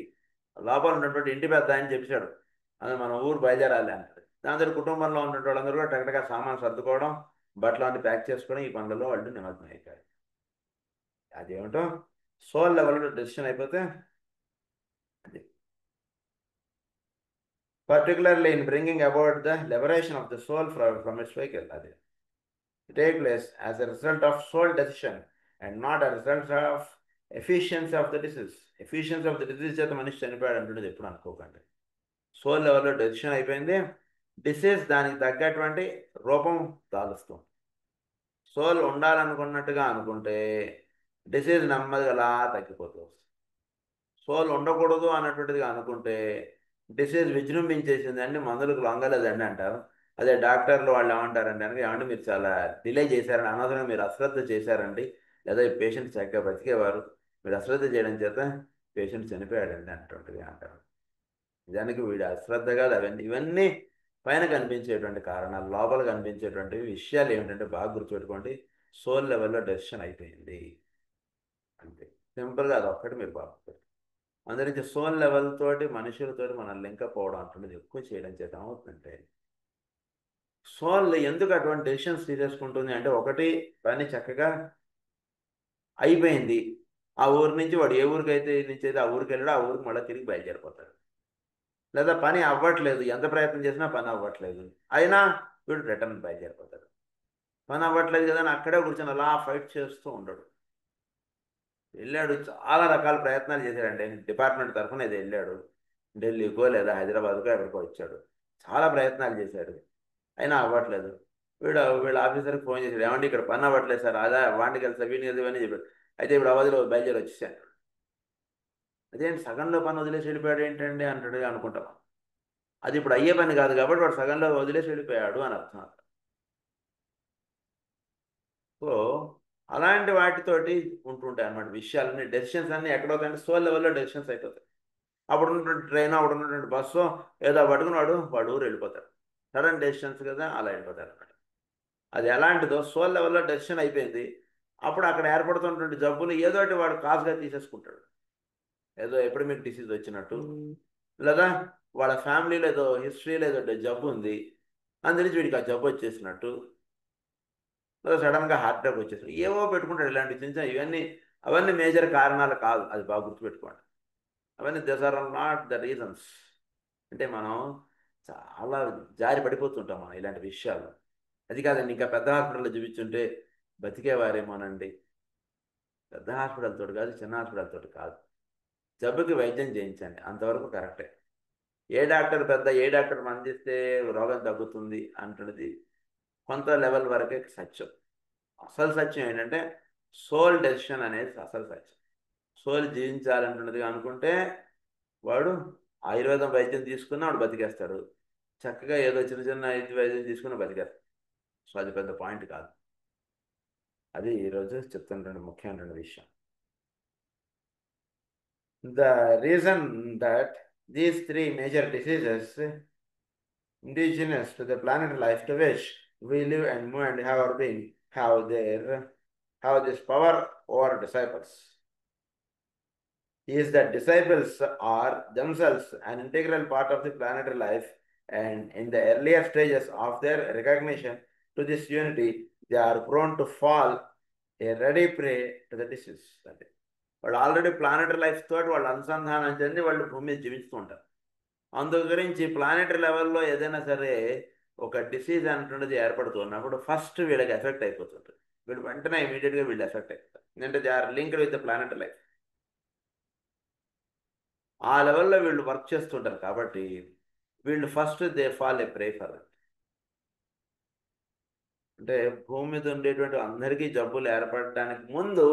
లోపల ఉన్నటువంటి ఇంటి పెద్ద ఆయన చెప్పాడు, అది మన ఊరు బయలుదేరాలి అంటాడు. దాంతో కుటుంబంలో ఉన్నటువంటి వాళ్ళందరూ కూడా టక్కటగా సామాన్ సర్దుకోవడం, బట్టలు అన్ని ప్యాక్ చేసుకోవడం, ఈ పనులలో వాళ్ళు నిమగ్నం అయిపోయారు. అదేమిటో సోల్ లెవెల్లో డెసిషన్ అయిపోతే అది particularly in bringing about the liberation of the soul from its vehicle. That is, it take place as a result of soul decision and not a result of efficiency of the disease. Efficiency of the disease చేత మనిషి చనిపోయాడు అంటున్నది ఎప్పుడు అనుకోకండి. Soul లెవెల్లో decision అయిపోయింది. Disease దానికి తగ్గటువంటి రూపం దాలుస్తాం. సోల్ ఉండాలనుకున్నట్టుగా అనుకుంటే డిసీజ్ నెమ్మదిగా అలా తగ్గిపోతూ వస్తుంది. సోల్ ఉండకూడదు అన్నటువంటిదిగా అనుకుంటే డిసీజ్ విజృంభించేసింది అండి, మందులకు లొంగలేదండి అంటారు. అదే డాక్టర్లు వాళ్ళు ఏమంటారంటే కనుక ఏమంటే మీరు చాలా డిలే చేశారని, అనవసరంగా మీరు అశ్రద్ధ చేశారండి, లేదా పేషెంట్ చక్కగా బతికేవారు, మీరు అశ్రద్ధ చేయడం చేత పేషెంట్ చనిపోయాడండి అన్నటువంటిది అంటారు. నిజానికి వీడు అశ్రద్ధ కాదు. ఇవన్నీ పైన కనిపించేటువంటి కారణాలు, లోపల కనిపించేటువంటి విషయాలు ఏమిటంటే బాగా గుర్తుపెట్టుకోండి. సోల్ లెవెల్లో డెసిషన్ అయిపోయింది అంతే. సింపుల్గా అది ఒక్కటి మీరు బాగా అందరించి సోల్ లెవెల్ తోటి మనుషులతోటి మనం లింకప్ అవ్వడం అంటున్నది ఎక్కువ చేయడం చేత ఏమవుతుందంటే సోల్ ఎందుకు అటువంటి డెసిషన్స్ తీసేసుకుంటుంది అంటే ఒకటి పని చక్కగా అయిపోయింది, ఆ ఊరి నుంచి వాడు ఏ ఊరికైతే నుంచి అయితే ఆ ఊరికి వెళ్ళాడు, ఆ ఊరికి మళ్ళీ తిరిగి బయలుదేరిపోతాడు. లేదా పని అవ్వట్లేదు, ఎంత ప్రయత్నం చేసినా పని అవ్వట్లేదు, అయినా వీడు రిటర్న్ బయలుదేరిపోతాడు. పని అవ్వట్లేదు కదా అని అక్కడే కూర్చొని అలా ఫైట్ చేస్తూ ఉండడు. వెళ్ళాడు, చాలా రకాల ప్రయత్నాలు చేశాడండి, డిపార్ట్మెంట్ తరఫున ఇది వెళ్ళాడు, ఢిల్లీకో లేదా హైదరాబాద్కో ఎక్కడికో వచ్చాడు, చాలా ప్రయత్నాలు చేశాడు, అయినా అవ్వట్లేదు. వీళ్ళ ఆఫీసర్కి ఫోన్ చేశాడు, ఏమండి ఇక్కడ పని అవ్వట్లేదు సార్, అదే వాడిని కలిసి వీడిని కలిసి ఇవన్నీ చెప్పాడు. అయితే ఇప్పుడు అవధిలో బయలుదేరి వచ్చేసాను. అదేంటి సగంలో పని వదిలేసి వెళ్ళిపోయాడు ఏంటండి అంటాడు అనుకుంటాం. అది ఇప్పుడు అయ్యే పని కాదు కాబట్టి వాడు సగంలో వదిలేసి వెళ్ళిపోయాడు అని అర్థం. సో అలాంటి వాటితోటి ఉంటుంటాయి అన్నమాట విషయాలన్నీ, డెసిషన్స్ అన్నీ ఎక్కడవుతాయంటే సోల్ లెవెల్లో డెసిషన్స్ అయిపోతాయి. అప్పుడు ఉన్నటువంటి ట్రైన్, అప్పుడు ఉన్నటువంటి బస్సు ఏదో పట్టుకుని వాడు ఊరు వెళ్ళిపోతాడు. సడన్ డెసిషన్స్ కదా, అలా వెళ్ళిపోతారు అనమాట. అది ఎలాంటిదో సోల్ లెవెల్లో డెసిషన్ అయిపోయింది, అప్పుడు అక్కడ ఏర్పడుతున్నటువంటి జబ్బులు ఏదోటి వాడు కాజ్గా తీసేసుకుంటాడు. ఏదో ఎపిడమిక్ డిసీజ్ వచ్చినట్టు, లేదా వాళ్ళ ఫ్యామిలీలో ఏదో హిస్టరీలో ఏదో జబ్బు ఉంది, అందురించి వీడికి ఆ జబ్బు వచ్చేసినట్టు, లేదా సడన్గా హార్ట్ అటాక్ వచ్చేసి ఏవో పెట్టుకుంటాడు. ఇలాంటి చిన్న చిన్న ఇవన్నీ అవన్నీ మేజర్ కారణాలు కాదు, అది బాగా గుర్తుపెట్టుకోండి. అవన్నీ దస్ ఆర్ నాట్ ద రీజన్స్. అంటే మనం చాలా జారి పడిపోతుంటాం మనం ఇలాంటి విషయాలు. అది కాదండి, ఇంకా పెద్ద హాస్పిటల్లో చూపించుంటే బతికేవారేమోనండి. పెద్ద హాస్పిటల్ తోటి కాదు, చిన్న హాస్పిటల్ తోటి కాదు, జబ్బుకి వైద్యం చేయించండి, అంతవరకు కరెక్టే. ఏ డాక్టర్ మందిస్తే రోగం తగ్గుతుంది అంటున్నది కొంత లెవెల్ వరకే సత్యం. అసలు సత్యం ఏంటంటే సోల్ డెసిషన్ అనేది అసలు సత్యం. సోల్ జీవించాలంటున్నది అనుకుంటే వాడు ఆయుర్వేదం వైద్యం తీసుకున్న వాడు బతికేస్తాడు, చక్కగా ఏదో చిన్న చిన్న వైద్యం తీసుకుని బతికేస్తాడు. సో అది పెద్ద పాయింట్ కాదు. అది ఈరోజు చెప్తున్నటువంటి ముఖ్యమైనటువంటి విషయం. The reason that these three major diseases indigenous to the planet life to which we live and move and have our being have this power over disciples is that disciples are themselves an integral part of the planetary life, and in the earlier stages of their recognition to this unity they are prone to fall a ready prey to the disease. అంటే వాళ్ళు already planetary life తోటి వాళ్ళు అనుసంధానం చెంది వాళ్ళు భూమి మీద జీవిస్తూ ఉంటారు. అందు గురించి ప్లానెటరీ లెవెల్లో ఏదైనా సరే ఒక డిసీజ్ అంటున్నది ఏర్పడుతున్నప్పుడు ఫస్ట్ వీళ్ళకి ఎఫెక్ట్ అయిపోతుంటుంది. వీళ్ళు వెంటనే ఇమీడియట్గా వీళ్ళు ఎఫెక్ట్ అయిపోతారు, ఎందుకంటే they are linked with the planetary life. ఆ లెవెల్లో వీళ్ళు వర్క్ చేస్తుంటారు కాబట్టి వీళ్ళు first they fall a prey for it. అంటే భూమి మీద ఉండేటువంటి అందరికీ జబ్బులు ఏర్పడడానికి ముందు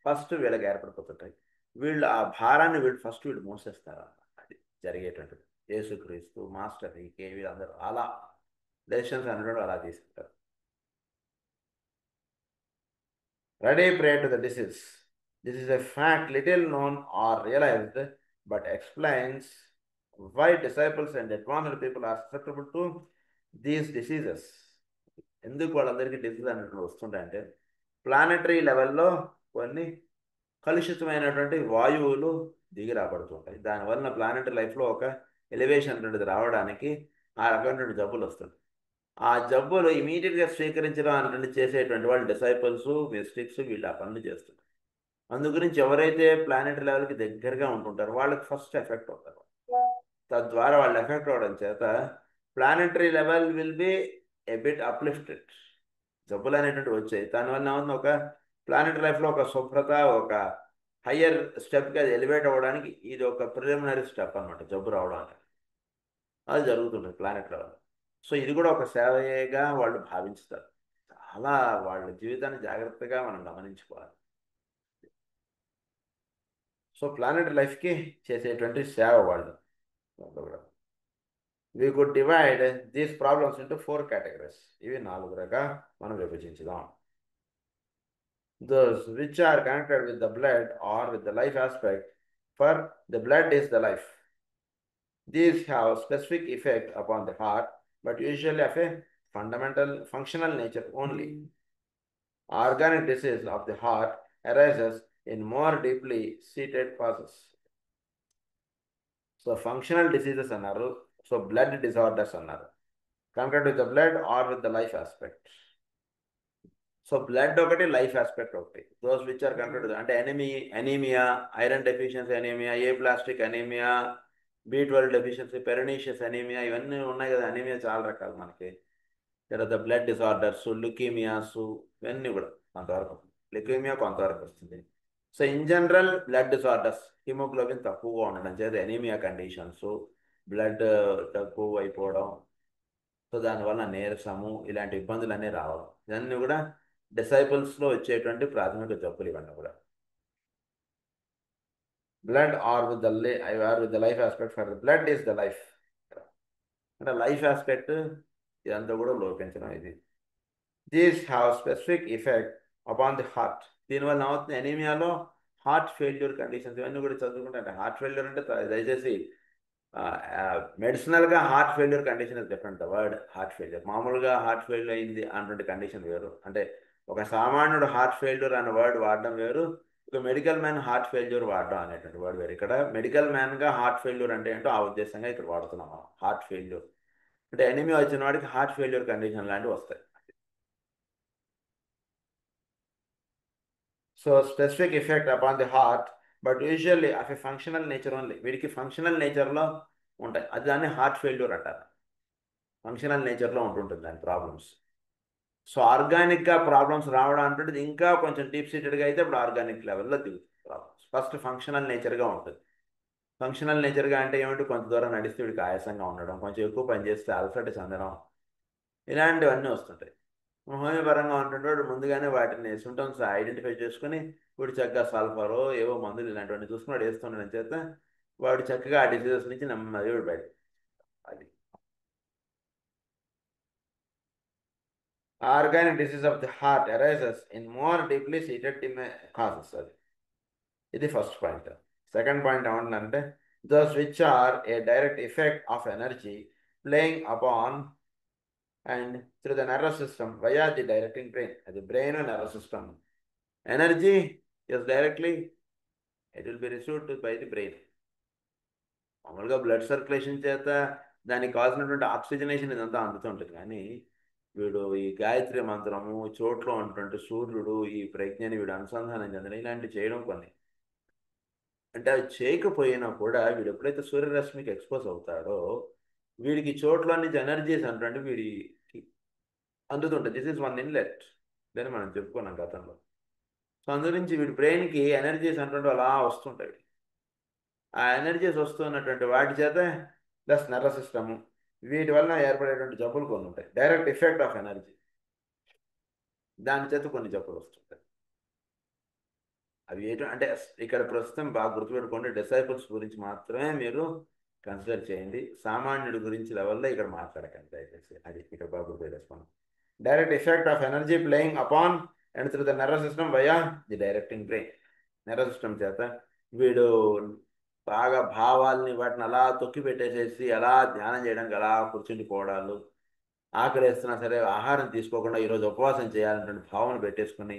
ఫస్ట్ వీళ్ళకి ఏర్పడిపోతుంటాయి. వీళ్ళు ఆ భారాన్ని వీళ్ళు మోసేస్తారు. అది జరిగేటువంటిది. యేసుక్రీస్తు, మాస్టర్ ఈకే, వీళ్ళందరూ అలా డెసిషన్స్ అనేటువంటి అలా తీసుకుంటారు. Ready pray to the disease. This is a fact little known or realized, but explains why disciples and advanced people are susceptible to these diseases. ఎందుకు వాళ్ళందరికీ డిసీజ్ అనేటువంటి వస్తుంటాయంటే ప్లానెటరీ లెవెల్లో కొన్ని కలుషితమైనటువంటి వాయువులు దిగి రాబడుతుంటాయి. దానివల్ల ప్లానెటరీ లైఫ్లో ఒక ఎలివేషన్ అనేటువంటిది రావడానికి ఆ రకమైనటువంటి జబ్బులు వస్తుంది. ఆ జబ్బులు ఇమీడియట్గా స్వీకరించడం అనేటువంటి చేసేటువంటి వాళ్ళు డిసైపుల్స్, మిస్టిక్స్, వీళ్ళు ఆ పనులు చేస్తారు. అందు గురించి ఎవరైతే ప్లానెటరీ లెవెల్కి దగ్గరగా ఉంటుంటారో వాళ్ళకి ఫస్ట్ ఎఫెక్ట్ అవుతారు. తద్వారా వాళ్ళు ఎఫెక్ట్ అవ్వడం చేత planetary level will be a bit uplifted. జబ్బులు అనేటువంటి వచ్చాయి, దానివల్ల ఏమన్నా ఒక ప్లానెటరీ లైఫ్లో ఒక శుభ్రత, ఒక హయ్యర్ స్టెప్కి అది ఎలివేట్ అవ్వడానికి ఇది ఒక ప్రిలిమినరీ స్టెప్ అనమాట, జబ్బు రావడానికి. అది జరుగుతుంటుంది ప్లానెట్ లెవెల్. సో ఇది కూడా ఒక సేవగా వాళ్ళు భావించుతారు. చాలా వాళ్ళ జీవితాన్ని జాగ్రత్తగా మనం గమనించుకోవాలి. సో ప్లానెటరీ లైఫ్కి చేసేటువంటి సేవ వాళ్ళు. we could divide these problems into 4 categories. ఇవి 4గా మనం విభజించుదాం. Those which are connected with the blood or with the life aspect, for the blood is the life. These have specific effect upon the heart, but usually of a fundamental functional nature only. Organic disease of the heart arises in more deeply seated causes. So functional diseases అన్నారు. So blood disorders అన్నారు. Compared with the blood are with the life aspect. So blood ఒకటి, life aspect ఒకటి. Those which are compared అంటే anaemia, iron deficiency anaemia, aplastic anaemia, B12 deficiency, pernicious anaemia, ఇవన్నీ ఉన్నాయి కదా. Anaemia చాలా రకాలు మనకి. తర్వాత బ్లడ్ డిసార్డర్స్, లుకీమియాస్, ఇవన్నీ కూడా కొంతవరకు. లుకీమియా కొంతవరకు వస్తుంది. So in general blood disorders, haemoglobin తక్కువగా ఉండడం చేత ఎనీమియా కండిషన్స్, బ్లడ్ తక్కువ అయిపోవడం, సో దానివల్ల నీరసము, ఇలాంటి ఇబ్బందులన్నీ రావడం, ఇవన్నీ కూడా డిసైపుల్స్లో వచ్చేటువంటి ప్రాథమిక జబ్బులు ఇవన్నీ కూడా. Blood are with the life aspect. For the blood is the life అంటే లైఫ్ ఆస్పెక్ట్ ఇదంతా కూడా లోపించడం. ఇది these have specific effect upon the heart. దీనివల్ల ఏమవుతుంది, ఎనీమియాలో హార్ట్ ఫెయిల్యూర్ కండిషన్స్ ఇవన్నీ కూడా చదువుకుంటే. హార్ట్ ఫెయిల్యూర్ అంటే దయచేసి మెడిసినల్గా heart failure condition is different. The word heart failure, మామూలుగా హార్ట్ ఫెయిల్యూర్ అయింది అన్నటువంటి కండిషన్ వేరు. అంటే ఒక సామాన్యుడు హార్ట్ ఫెయిల్యూర్ అనే వర్డ్ వాడడం వేరు, ఒక మెడికల్ మ్యాన్ హార్ట్ ఫెయిల్యూర్ వాడడం అనేటువంటి వర్డ్ వేరు. ఇక్కడ మెడికల్ మ్యాన్గా హార్ట్ ఫెయిల్యూర్ అంటే ఏంటో ఆ ఉద్దేశంగా ఇక్కడ వాడుతున్నాం మనం. హార్ట్ ఫెయిల్యూర్ అంటే ఎనిమియా వచ్చిన వాడికి హార్ట్ ఫెయిల్యూర్ కండిషన్ లాంటివి వస్తాయి. So specific effect upon the heart, but usually అవి ఫంక్షనల్ నేచర్ ఓన్లీ. వీడికి ఫంక్షనల్ నేచర్లో ఉంటాయి, అది దాన్ని హార్ట్ ఫెయిల్యూర్ అంటారు. ఫంక్షనల్ నేచర్లో ఉంటుంటుంది దాని ప్రాబ్లమ్స్. సో ఆర్గానిక్గా ప్రాబ్లమ్స్ రావడం అంటుంటుంది ఇంకా కొంచెం డీప్ సీటెడ్గా అయితే ఇప్పుడు ఆర్గానిక్ లెవెల్లో దిగుతుంది ప్రాబ్లమ్స్. ఫస్ట్ ఫంక్షనల్ నేచర్గా ఉంటుంది. ఫంక్షనల్ నేచర్గా అంటే ఏమిటి, కొంత దూరం నడిస్తే వీడికి ఆయాసంగా ఉండడం, కొంచెం ఎక్కువ పని చేస్తే అలసట చెందడం, ఇలాంటివన్నీ వస్తుంటాయి. హోమియోపరంగా ఉంటుంటే ముందుగానే వాటిని సిమ్టమ్స్ ఐడెంటిఫై చేసుకుని వీడు చక్కగా సల్ఫరో ఏవో మందులు ఇలాంటివన్నీ చూసుకుని వాడు వేస్తుండడం చేత వాడు చక్కగా ఆ డిసీజెస్ నుంచి నెమ్మది వీడు బయట. అది organic disease of the heart arises in more deeply seated causes. అది ఇది ఫస్ట్ పాయింట్. సెకండ్ పాయింట్ ఏమంటుందంటే those which are a direct effect of energy playing upon and through the nervous system via the directing brain. The brain and nervous system. Energy is directly, it will be received by the brain. మామూలుగా blood circulation చేత దానికి కావాల్సినటువంటి oxygenation ఇదంతా అందుతుంటుంది. కానీ వీడు ఈ గాయత్రి మంత్రము, చోట్లో ఉన్నటువంటి సూర్యుడు, ఈ ప్రజ్ఞని వీడు అనుసంధానం చెందడం, ఇలాంటివి చేయడం కొన్ని. అంటే అవి చేయకపోయినా కూడా వీడు ఎప్పుడైతే సూర్యరశ్మికి ఎక్స్పోజ్ అవుతాడో వీడికి చోట్ల నుంచి ఎనర్జీస్ అంటే వీడికి అందుతుంటుంది. దిస్ ఈజ్ వన్ ఇన్లెట్దని మనం చెప్పుకున్నాం గతంలో. సో అందుగురించి వీడి బ్రెయిన్కి ఎనర్జీస్ అంటుంటే అలా వస్తుంటాయి. ఆ ఎనర్జీస్ వస్తున్నటువంటి వాటి చేత ప్లస్ నర్వస్ సిస్టము, వీటి వలన ఏర్పడేటువంటి జబ్బులు కొన్ని ఉంటాయి. డైరెక్ట్ ఎఫెక్ట్ ఆఫ్ ఎనర్జీ, దాని చేత కొన్ని జబ్బులు వస్తుంటాయి. అవి ఏంటో అంటే ఇక్కడ ప్రస్తుతం బాగా గుర్తుపెట్టుకోండి, డిసైపుల్స్ గురించి మాత్రమే మీరు కన్సిడర్ చేయండి. సామాన్యుడి గురించి లెవెల్లో ఇక్కడ మాట్లాడకండి దయచేసి. అది ఇక్కడ బాగా గుర్తుపెట్టుకోండి. Direct effect of energy playing upon and through the nervous system via the directing brain. Nervous system చేత వీడు బాగా భావాల్ని వాటిని అలా తొక్కి పెట్టేసేసి అలా ధ్యానం చేయడానికి అలా కూర్చుండిపోవడాలు, ఆకలిస్తున్నా సరే ఆహారం తీసుకోకుండా ఈరోజు ఉపవాసం చేయాలనేటువంటి భావన పెట్టేసుకుని,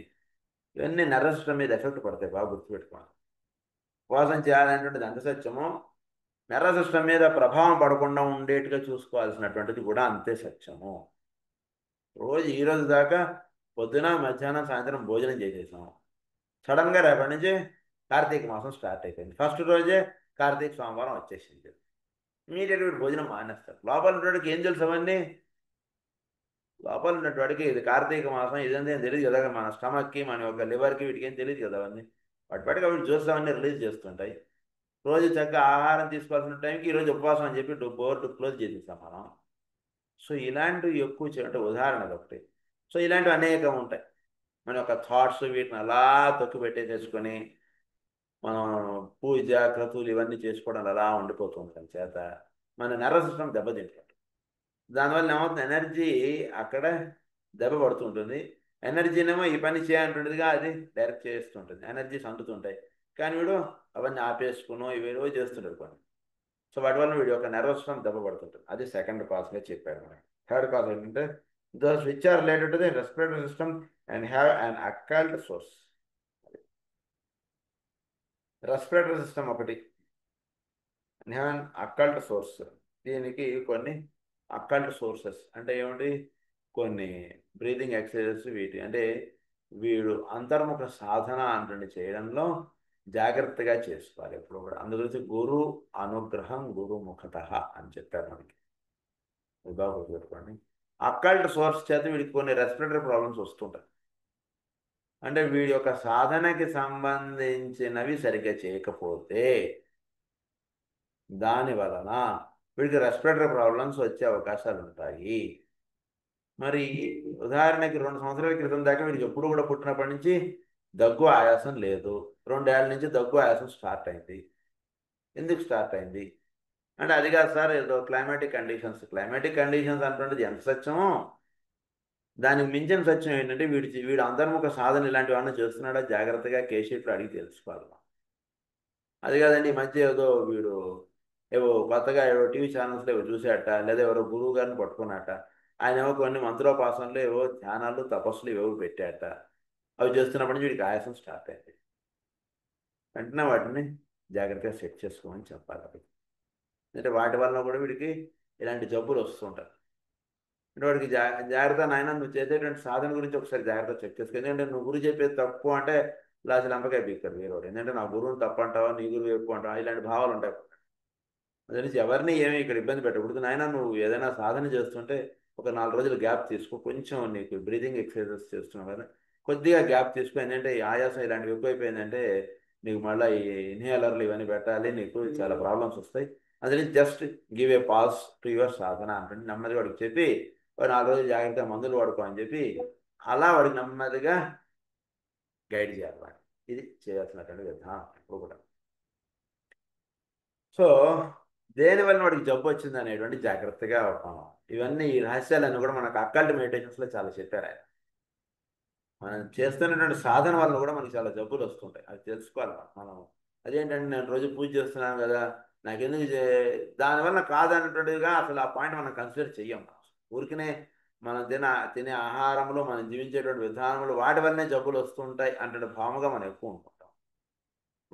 ఇవన్నీ నర్వస్ సిస్టమ్ మీద ఎఫెక్ట్ పడతాయి. బాగా గుర్తుపెట్టుకోవాలి. ఉపవాసం చేయాలనేటువంటిది ఎంత సత్యమో నర్వస్ సిస్టమ్ మీద ప్రభావం పడకుండా ఉండేట్టుగా చూసుకోవాల్సినటువంటిది కూడా అంతే సత్యము. రోజు ఈరోజు దాకా పొద్దున మధ్యాహ్నం సాయంత్రం భోజనం చేసేసాం, సడన్గా రేపటి నుంచి కార్తీక మాసం స్టార్ట్ అయిపోయింది, ఫస్ట్ రోజే కార్తీక సోమవారం వచ్చేసింది, ఇమీడియట్గా భోజనం మానేస్తారు. లోపల ఉన్నవాడికి ఏం తెలుసు అవన్నీ? లోపల ఉన్నవాడికి ఇది కార్తీక మాసం ఇదంతా ఏం తెలియదు కదా, మన స్టమక్కి మన యొక్క లివర్కి వీటికి ఏం తెలియదు కదా అవన్నీ. వాటి అవి జ్యూస్ అవన్నీ రిలీజ్ చేస్తుంటాయి. రోజు చక్కగా ఆహారం తీసుకోవాల్సిన టైంకి ఈరోజు ఉపవాసం అని చెప్పి బోర్డు క్లోజ్ చేసేసాం మనం. సో ఇలాంటివి ఎక్కువ అంటే ఉదాహరణలు ఒకటి. సో ఇలాంటివి అనేకం ఉంటాయి. మన యొక్క థాట్స్ వీటిని అలా తొక్కి పెట్టేసేసుకొని మనం పూజ క్రతువులు ఇవన్నీ చేసుకోవడం అలా ఉండిపోతూ ఉంటాం చేత మన నర్వస్ సిస్టమ్ దెబ్బతింటుంది. దానివల్ల ఏమవుతుంది, ఎనర్జీ అక్కడ దెబ్బ పడుతుంటుంది. ఎనర్జీనేమో ఈ పని చేయాలంటుండేదిగా అది డైరెక్ట్ చేస్తుంటుంది, ఎనర్జీస్ అందుతుంటాయి. కానీ వీడు అవన్నీ ఆపేసుకుని ఇవేవో చేస్తుంటాడు కొన్ని. సో వాటి వల్ల వీడి యొక్క నర్వస్ సిస్టమ్ దెబ్బ పడుతుంటుంది. అది సెకండ్ కాజ్గా చెప్పాడు మనకి. థర్డ్ కాజ్ ఏంటంటే those which are related to the respiratory system and have an occult source. Respiratory system ఒకటి, నాన్ అక్కల్ట్ సోర్స్. దీనికి కొన్ని అక్కల్ట్ సోర్సెస్ అంటే ఏమిటి, కొన్ని బ్రీతింగ్ ఎక్సర్సైజెస్ వీటి అంటే వీడు అంతర్ముఖ సాధన అంటే చేయడంలో జాగ్రత్తగా చేసుకోవాలి ఎప్పుడు కూడా. అందు గురించి గురు అనుగ్రహం గురుముఖత అని చెప్పారు మనకి. ఇది బాగా గుర్తుపెట్టుకోండి. అక్కల్ట్ సోర్స్ చేత వీడికి కొన్ని రెస్పిరేటరీ ప్రాబ్లమ్స్ వస్తుంటాయి. అంటే వీడి యొక్క సాధనకి సంబంధించినవి సరిగ్గా చేయకపోతే దాని వలన వీడికి రెస్పిరేటరీ ప్రాబ్లమ్స్ వచ్చే అవకాశాలు ఉంటాయి. మరి ఉదాహరణకి 2 సంవత్సరాల క్రితం దాకా వీడికి ఎప్పుడు కూడా పుట్టినప్పటి నుంచి దగ్గు ఆయాసం లేదు. 2 ఏళ్ల నుంచి దగ్గు ఆయాసం స్టార్ట్ అయింది. ఎందుకు స్టార్ట్ అయింది అంటే అది కాదు సార్, ఏదో క్లైమాటిక్ కండిషన్స్ అంటున్నది ఎంత సత్యమో దానికి మించిన సత్యం ఏంటంటే వీడు అంతర్ముఖ సాధన ఇలాంటివన్నీ చేస్తున్నాడో జాగ్రత్తగా కేసీట్లో అడిగి తెలుసుకోవాలి. అది కాదండి, ఈ మధ్య ఏదో వీడు ఏవో కొత్తగా ఏవో టీవీ ఛానల్స్లో ఏవో చూసాట, లేదా ఎవరో గురువు గారిని పట్టుకున్నట, ఆయన ఏవో కొన్ని మంత్రోపాసనలు ఏవో ధ్యానాలు తపస్సులు ఏవో పెట్టాట. అవి చేస్తున్నప్పటి నుంచి వీడికి ఆయాసం స్టార్ట్ అయింది. వెంటనే వాటిని జాగ్రత్తగా సెట్ చేసుకోమని చెప్పాలి. అంటే వాటి వల్ల కూడా వీడికి ఇలాంటి జబ్బులు వస్తుంటాయి. అంటే వాడికి జాగ్రత్త నాయన నువ్వు చేసేటువంటి సాధన గురించి ఒకసారి జాగ్రత్త చెక్ చేసుకో. ఎందుకంటే నువ్వు గురువు చెప్పేది తప్పు అంటే లాస్ట్ లంపకాయ బీక్తాడు వేరేవాడు. ఎందుకంటే నా గురువుని తప్పు అంటావా, నీ గురువు ఎక్కువ అంటావా, ఇలాంటి భావాలు ఉంటాయి. అదే నుంచి ఎవరిని ఏమీ ఇక్కడ ఇబ్బంది పెట్టకూడదు. నాయన నువ్వు ఏదైనా సాధన చేస్తుంటే ఒక 4 రోజులు గ్యాప్ తీసుకో. కొంచెం నీకు బ్రీతింగ్ ఎక్సర్సైజెస్ చేస్తున్నావు కదా, కొద్దిగా గ్యాప్ తీసుకో. ఏంటంటే ఈ ఆయాసం ఇలాంటివి ఎక్కువైపోయిందంటే నీకు మళ్ళీ ఈ ఇన్హేలర్లు ఇవన్నీ పెట్టాలి, నీకు చాలా ప్రాబ్లమ్స్ వస్తాయి. అందుకని just give a pass to your sadhana అంటే నెమ్మదిగా వాడికి చెప్పి ఒక 4 రోజులు జాగ్రత్తగా మందులు వాడుకో అని చెప్పి అలా వాడికి నెమ్మదిగా గైడ్ చేయాలి వాడిని. ఇది చేయాల్సినటువంటి విధానం ఇప్పుడు కూడా. సో దేనివల్ల వాడికి జబ్బు వచ్చింది అనేటువంటి జాగ్రత్తగా ఇవన్నీ ఈ రహస్యాలన్నీ కూడా మనకు అక్కల్ట్ మెడిటేషన్స్లో చాలా చెప్పారు ఆయన. మనం చేస్తున్నటువంటి సాధన వల్ల కూడా మనకి చాలా జబ్బులు వస్తుంటాయి, అది తెలుసుకోవాలి మనం. అదేంటంటే నేను రోజు పూజ చేస్తున్నాను కదా, నాకెందుకు దానివల్ల కాదన్నటువంటిదిగా అసలు ఆ పాయింట్ మనం కన్సిడర్ చెయ్యం. ఊరికనే మనం తినే ఆహారంలో మనం జీవించేటువంటి విధానంలో వాటి వల్లనే జబ్బులు వస్తుంటాయి అంటే భావముగా మనం ఎక్కువ ఉంటాం.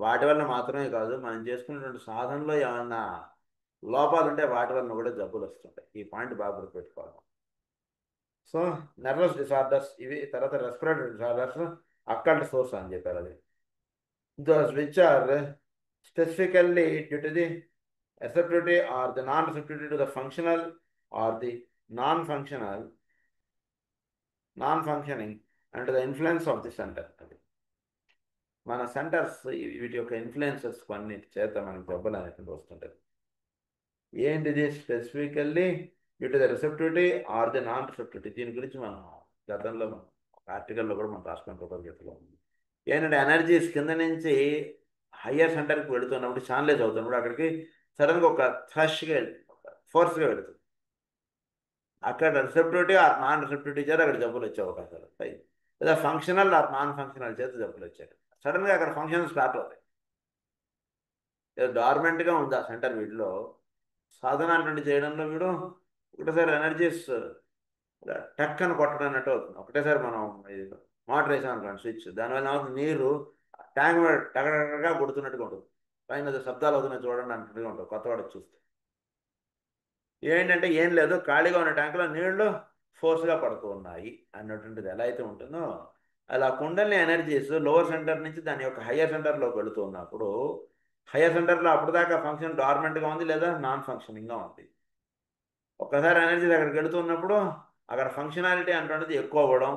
వాటి వల్ల మాత్రమే కాదు, మనం చేసుకునేటువంటి సాధనలో ఏమన్నా లోపాలు ఉంటే వాటి వలన కూడా జబ్బులు వస్తుంటాయి. ఈ పాయింట్ బాగా గుర్తుపెట్టుకోవాలి. సో నర్వస్ డిసార్డర్స్ ఇవి, తర్వాత రెస్పిరేటరీ డిసార్డర్స్ అక్కల్ట్ సోర్స్ అని చెప్పారు. అది those which are specifically due to the receptivity or the non-receptivity to the functional or the non-functional non-functioning under the influence of the center. అది మన centres వీటి యొక్క influences కొన్ని చేత మనకి జబ్బులు అనేటువంటి వస్తుంటుంది. ఏంటిది specifically due to the receptivity or the non receptivity. దీని గురించి మనం గతంలో ఒక ఆర్టికల్లో కూడా మనం రాసుకున్న కృతజ్ఞతలో ఉంది. ఏంటంటే ఎనర్జీస్ కింద నుంచి హయ్యర్ సెంటర్కి వెళుతున్నప్పుడు, ఛానలైజ్ అవుతున్నప్పుడు అక్కడికి సడన్గా ఒక థ్రష్గా ఫోర్స్గా వెళుతుంది. అక్కడ రిసెప్టివిటీ ఆర్ నాన్ రిసెప్టివిటీ చేత అక్కడ జబ్బులు వచ్చే అవకాశాలు ఉంటాయి. లేదా ఫంక్షనల్ ఆర్ నాన్ ఫంక్షనల్ చేత జబ్బులు వచ్చాయి. సడన్గా అక్కడ ఫంక్షన్ స్టార్ట్ అవుతాయి. డార్మెంట్గా ఉంది ఆ సెంటర్ వీటిలో సాధన అంటే చేయడంలో వీడు ఒకటేసారి ఎనర్జీస్ టక్ అని కొట్టడం అన్నట్టు అవుతుంది. ఒకటేసారి మనం మోటార్ వేసాం అనుకోండి స్విచ్, దానివల్ల నీరు ట్యాంక్ టగటగా కొడుతున్నట్టుగా ఉంటుంది. పైన శబ్దాలు అవుతున్నాయి చూడండి అన్నట్టుగా ఉంటుంది కొత్త వాడికి చూస్తే. ఏంటంటే ఏం లేదు, ఖాళీగా ఉన్న ట్యాంకులో నీళ్లు ఫోర్స్గా పడుతూ ఉన్నాయి అన్నటువంటిది ఎలా అయితే ఉంటుందో అలా కుండలిని ఎనర్జీస్ లోవర్ సెంటర్ నుంచి దాని యొక్క హయ్యర్ సెంటర్లోకి వెళుతూ ఉన్నప్పుడు హయ్యర్ సెంటర్లో అప్పుడు దాకా ఫంక్షన్ డార్మెంట్గా ఉంది లేదా నాన్ ఫంక్షనింగ్గా ఉంది. ఒక్కసారి ఎనర్జీ అక్కడికి వెళుతున్నప్పుడు అక్కడ ఫంక్షనాలిటీ అంటున్నది ఎక్కువ అవ్వడం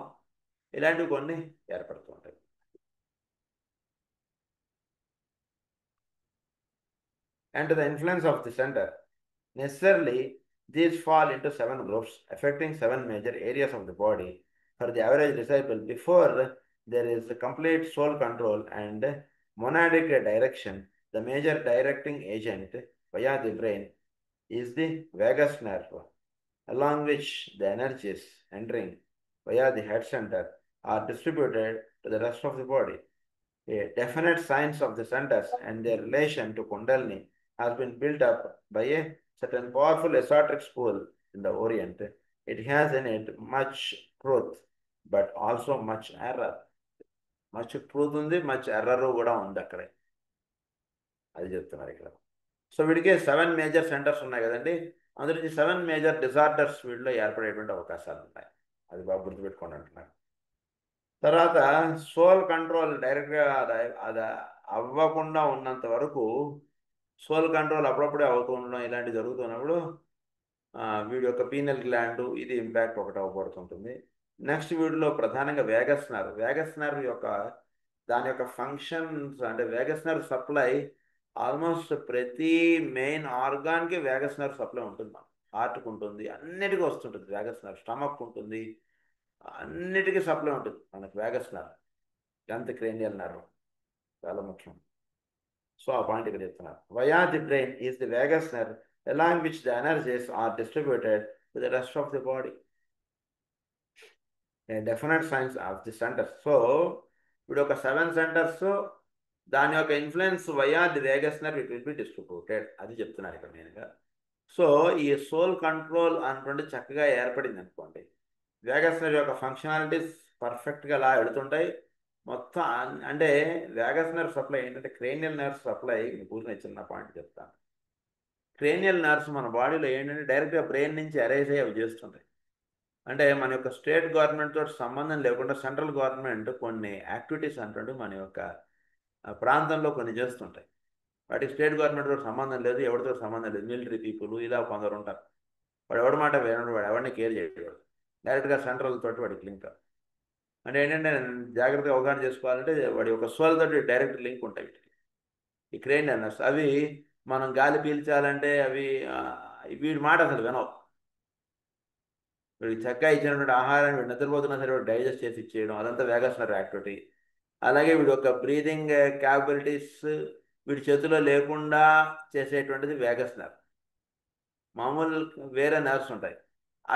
ఇలాంటివి కొన్ని ఏర్పడుతూ ఉంటాయి. And the influence of the center. Necessarily, these fall into 7 groups, affecting 7 major areas of the body. For the average disciple, before there is complete soul control and monadic direction, the major directing agent via the brain is the vagus nerve, along which the energies entering via the head center are distributed to the rest of the body. A definite science of the centers and their relation to Kundalini has been built up by a certain powerful esoteric school in the Orient. It has in it much truth, but also much error. Much truth undi, much error kuda undi akkade. అది చెప్తున్నారు ఇక్కడ. So వీడికి 7 major centres ఉన్నాయి కదండి, అందులో నుంచి 7 major disorders వీటిలో ఏర్పడేటువంటి అవకాశాలు ఉన్నాయి. అది బాగా గుర్తుపెట్టుకోండి అంటున్నారు. తర్వాత సోల్ కంట్రోల్ డైరెక్ట్గా అది అవ్వకుండా ఉన్నంత వరకు, సోల్ కంట్రోల్ అప్పుడప్పుడే అవుతూ ఉండడం ఇలాంటివి జరుగుతున్నప్పుడు వీడి యొక్క పీనల్ గ్లాండ్ ఇది ఇంపాక్ట్ ఒకటి అవ్వబడుతుంటుంది. నెక్స్ట్ వీడిలో ప్రధానంగా వేగస్ నర్వ్ యొక్క దాని యొక్క ఫంక్షన్స్, అంటే వేగస్ నర్వ్ సప్లై ఆల్మోస్ట్ ప్రతి మెయిన్ ఆర్గాన్కి వేగస్ నర్వ్ సప్లై ఉంటుంది. హార్ట్కి ఉంటుంది, అన్నిటికీ వస్తుంటుంది వేగస్ నర్వ్. స్టమక్ ఉంటుంది, అన్నిటికీ సప్లై ఉంటుంది మనకు వేగస్ నర్వ్. ఎంత క్రేనియల్ నర్వ్ చాలా ముఖ్యం. సో ఆ పాయింట్ ఇక్కడ చెప్తున్నారు. Via the brain is the Vegas nerve along which the energies are distributed to the rest of the body. A definite signs of the centers. So ఇప్పుడు ఒక 7 centres, దాని యొక్క influence via the Vegas nerve it will be distributed, అది చెప్తున్నారు ఇక్కడ మెయిన్గా. So ఈ soul control అనుకోండి చక్కగా ఏర్పడింది అనుకోండి, వేగస్ నర్వ్ యొక్క ఫంక్షనాలిటీస్ పర్ఫెక్ట్గా అలా వెళుతుంటాయి మొత్తం. అంటే వేగస్ నర్వ్ సప్లై ఏంటంటే క్రేనియల్ నర్వ్ సప్లై, పూర్తి చిన్న పాయింట్ చెప్తాను. క్రేనియల్ నర్వ్స్ మన బాడీలో ఏంటంటే డైరెక్ట్గా బ్రెయిన్ నుంచి అరైజ్ అయ్యి అవి చేస్తుంటాయి. అంటే మన యొక్క స్టేట్ గవర్నమెంట్ తోటి సంబంధం లేకుండా సెంట్రల్ గవర్నమెంట్ కొన్ని యాక్టివిటీస్ అంటుంటే మన యొక్క ప్రాంతంలో కొన్ని చేస్తుంటాయి. వాటికి స్టేట్ గవర్నమెంట్ తోటి సంబంధం లేదు, ఎవరితో సంబంధం లేదు. మిలిటరీ పీపుల్ ఇలా కొందరు ఉంటారు, వాడు ఎవరి మాట వేయడు, వాడు ఎవరిని కేర్ చేయడు, డైరెక్ట్గా సెంట్రల్ తోటి వాడికి లింక్. అంటే ఏంటంటే జాగ్రత్తగా అవగాహన చేసుకోవాలంటే వాడి యొక్క సోల్ తోటి డైరెక్ట్ లింక్ ఉంటాయి వీటికి. ఈ క్రేనియల్ నర్వ్స్ అవి మనం గాలి పీల్చాలంటే అవి వీడి మాట అసలు వినవు. వీడికి చక్కగా ఇచ్చినటువంటి ఆహారాన్ని వీడు నిద్రపోతున్నా సరే వీడు డైజెస్ట్ చేసి ఇచ్చేయడం, అదంతా వేగస్ నర్వ్ యాక్టివిటీ. అలాగే వీడి యొక్క బ్రీదింగ్ క్యాపబిలిటీస్ వీడి చేతిలో లేకుండా చేసేటువంటిది వేగస్ నర్వ్. మామూలు వేరే నర్వ్స్ ఉంటాయి,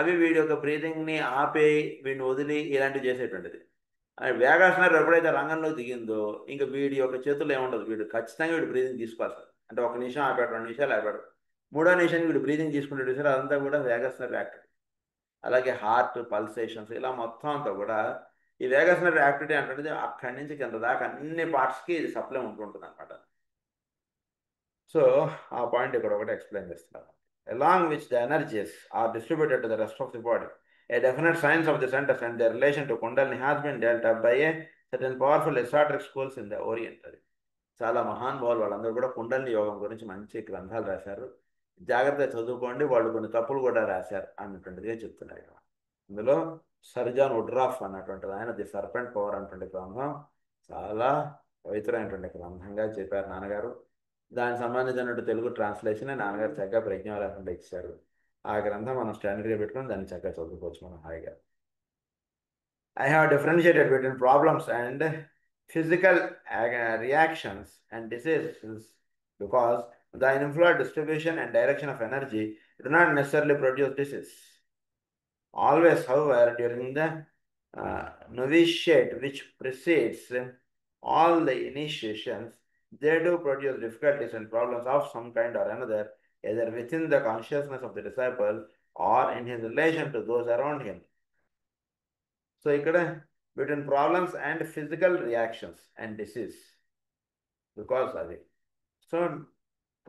అవి వీడి యొక్క బ్రీదింగ్ని ఆపే, వీడిని వదిలి ఇలాంటివి చేసేటువంటిది. వేగస్ నర్వ్ ఎప్పుడైతే రంగంలోకి దిగిందో ఇంకా వీడి యొక్క చేతుల్లో ఏముండదు, వీడు ఖచ్చితంగా వీడు బ్రీదింగ్ తీసుకోవాలి సార్. అంటే 1 నిమిషం ఆపాడు, 2 నిమిషాలు ఆపాడు, 3వ నిమిషానికి వీడు బ్రీదింగ్ తీసుకుంటాడు సార్, అదంతా కూడా వేగస్ నర్వ్ యాక్టివిటీ. అలాగే హార్ట్ పల్సేషన్స్ ఇలా మొత్తం అంతా కూడా ఈ వేగస్ నర్వ్ యాక్టివిటీ అంటే అక్కడి నుంచి కింద దాకా అన్ని పార్ట్స్కి ఇది సప్లై ఉంటుంటుంది అనమాట. సో ఆ పాయింట్ ఇక్కడ ఒకటి ఎక్స్ప్లెయిన్ చేస్తున్నాను. along which the energies are distributed to the rest of the body. A definite science of the centers and their relation to Kundalini has been dealt up by a certain powerful esoteric schools in the Orient. చాలా మహానుభావులు వాళ్ళందరూ కూడా కుండలిని యోగం గురించి మంచి గ్రంథాలు రాశారు, జాగ్రత్తగా చదువుకోండి. వాళ్ళు కొన్ని తప్పులు కూడా రాశారు అన్నటువంటిదిగా చెప్తున్నారు ఇక్కడ. అందులో సర్ జాన్ వుడ్రాఫ్ అన్నటువంటిది ఆయన ది సర్పెంట్ పవర్ అన్నటువంటి గ్రంథం చాలా పవిత్రమైనటువంటి గ్రంథంగా చెప్పారు నాన్నగారు. దానికి సంబంధించినటువంటి తెలుగు ట్రాన్స్లేషన్ నాన్నగారు చక్కగా ప్రజ్ఞ లేకుండా ఇచ్చారు. ఆ గ్రంథం మనం స్టాండర్డ్గా పెట్టుకొని దాన్ని చక్కగా చదువుకోవచ్చు మనం హాయిగా. I have differentiated between problems and physical reactions and diseases because the inflow, distribution and direction of energy do not necessarily produce disease. Always, however, during the novitiate which precedes all the initiations, they do produce difficulties and problems of some kind or another, either within the consciousness of the disciple or in his relation to those around him. So ఇక్కడ between problems and physical reactions and disease, because అది. So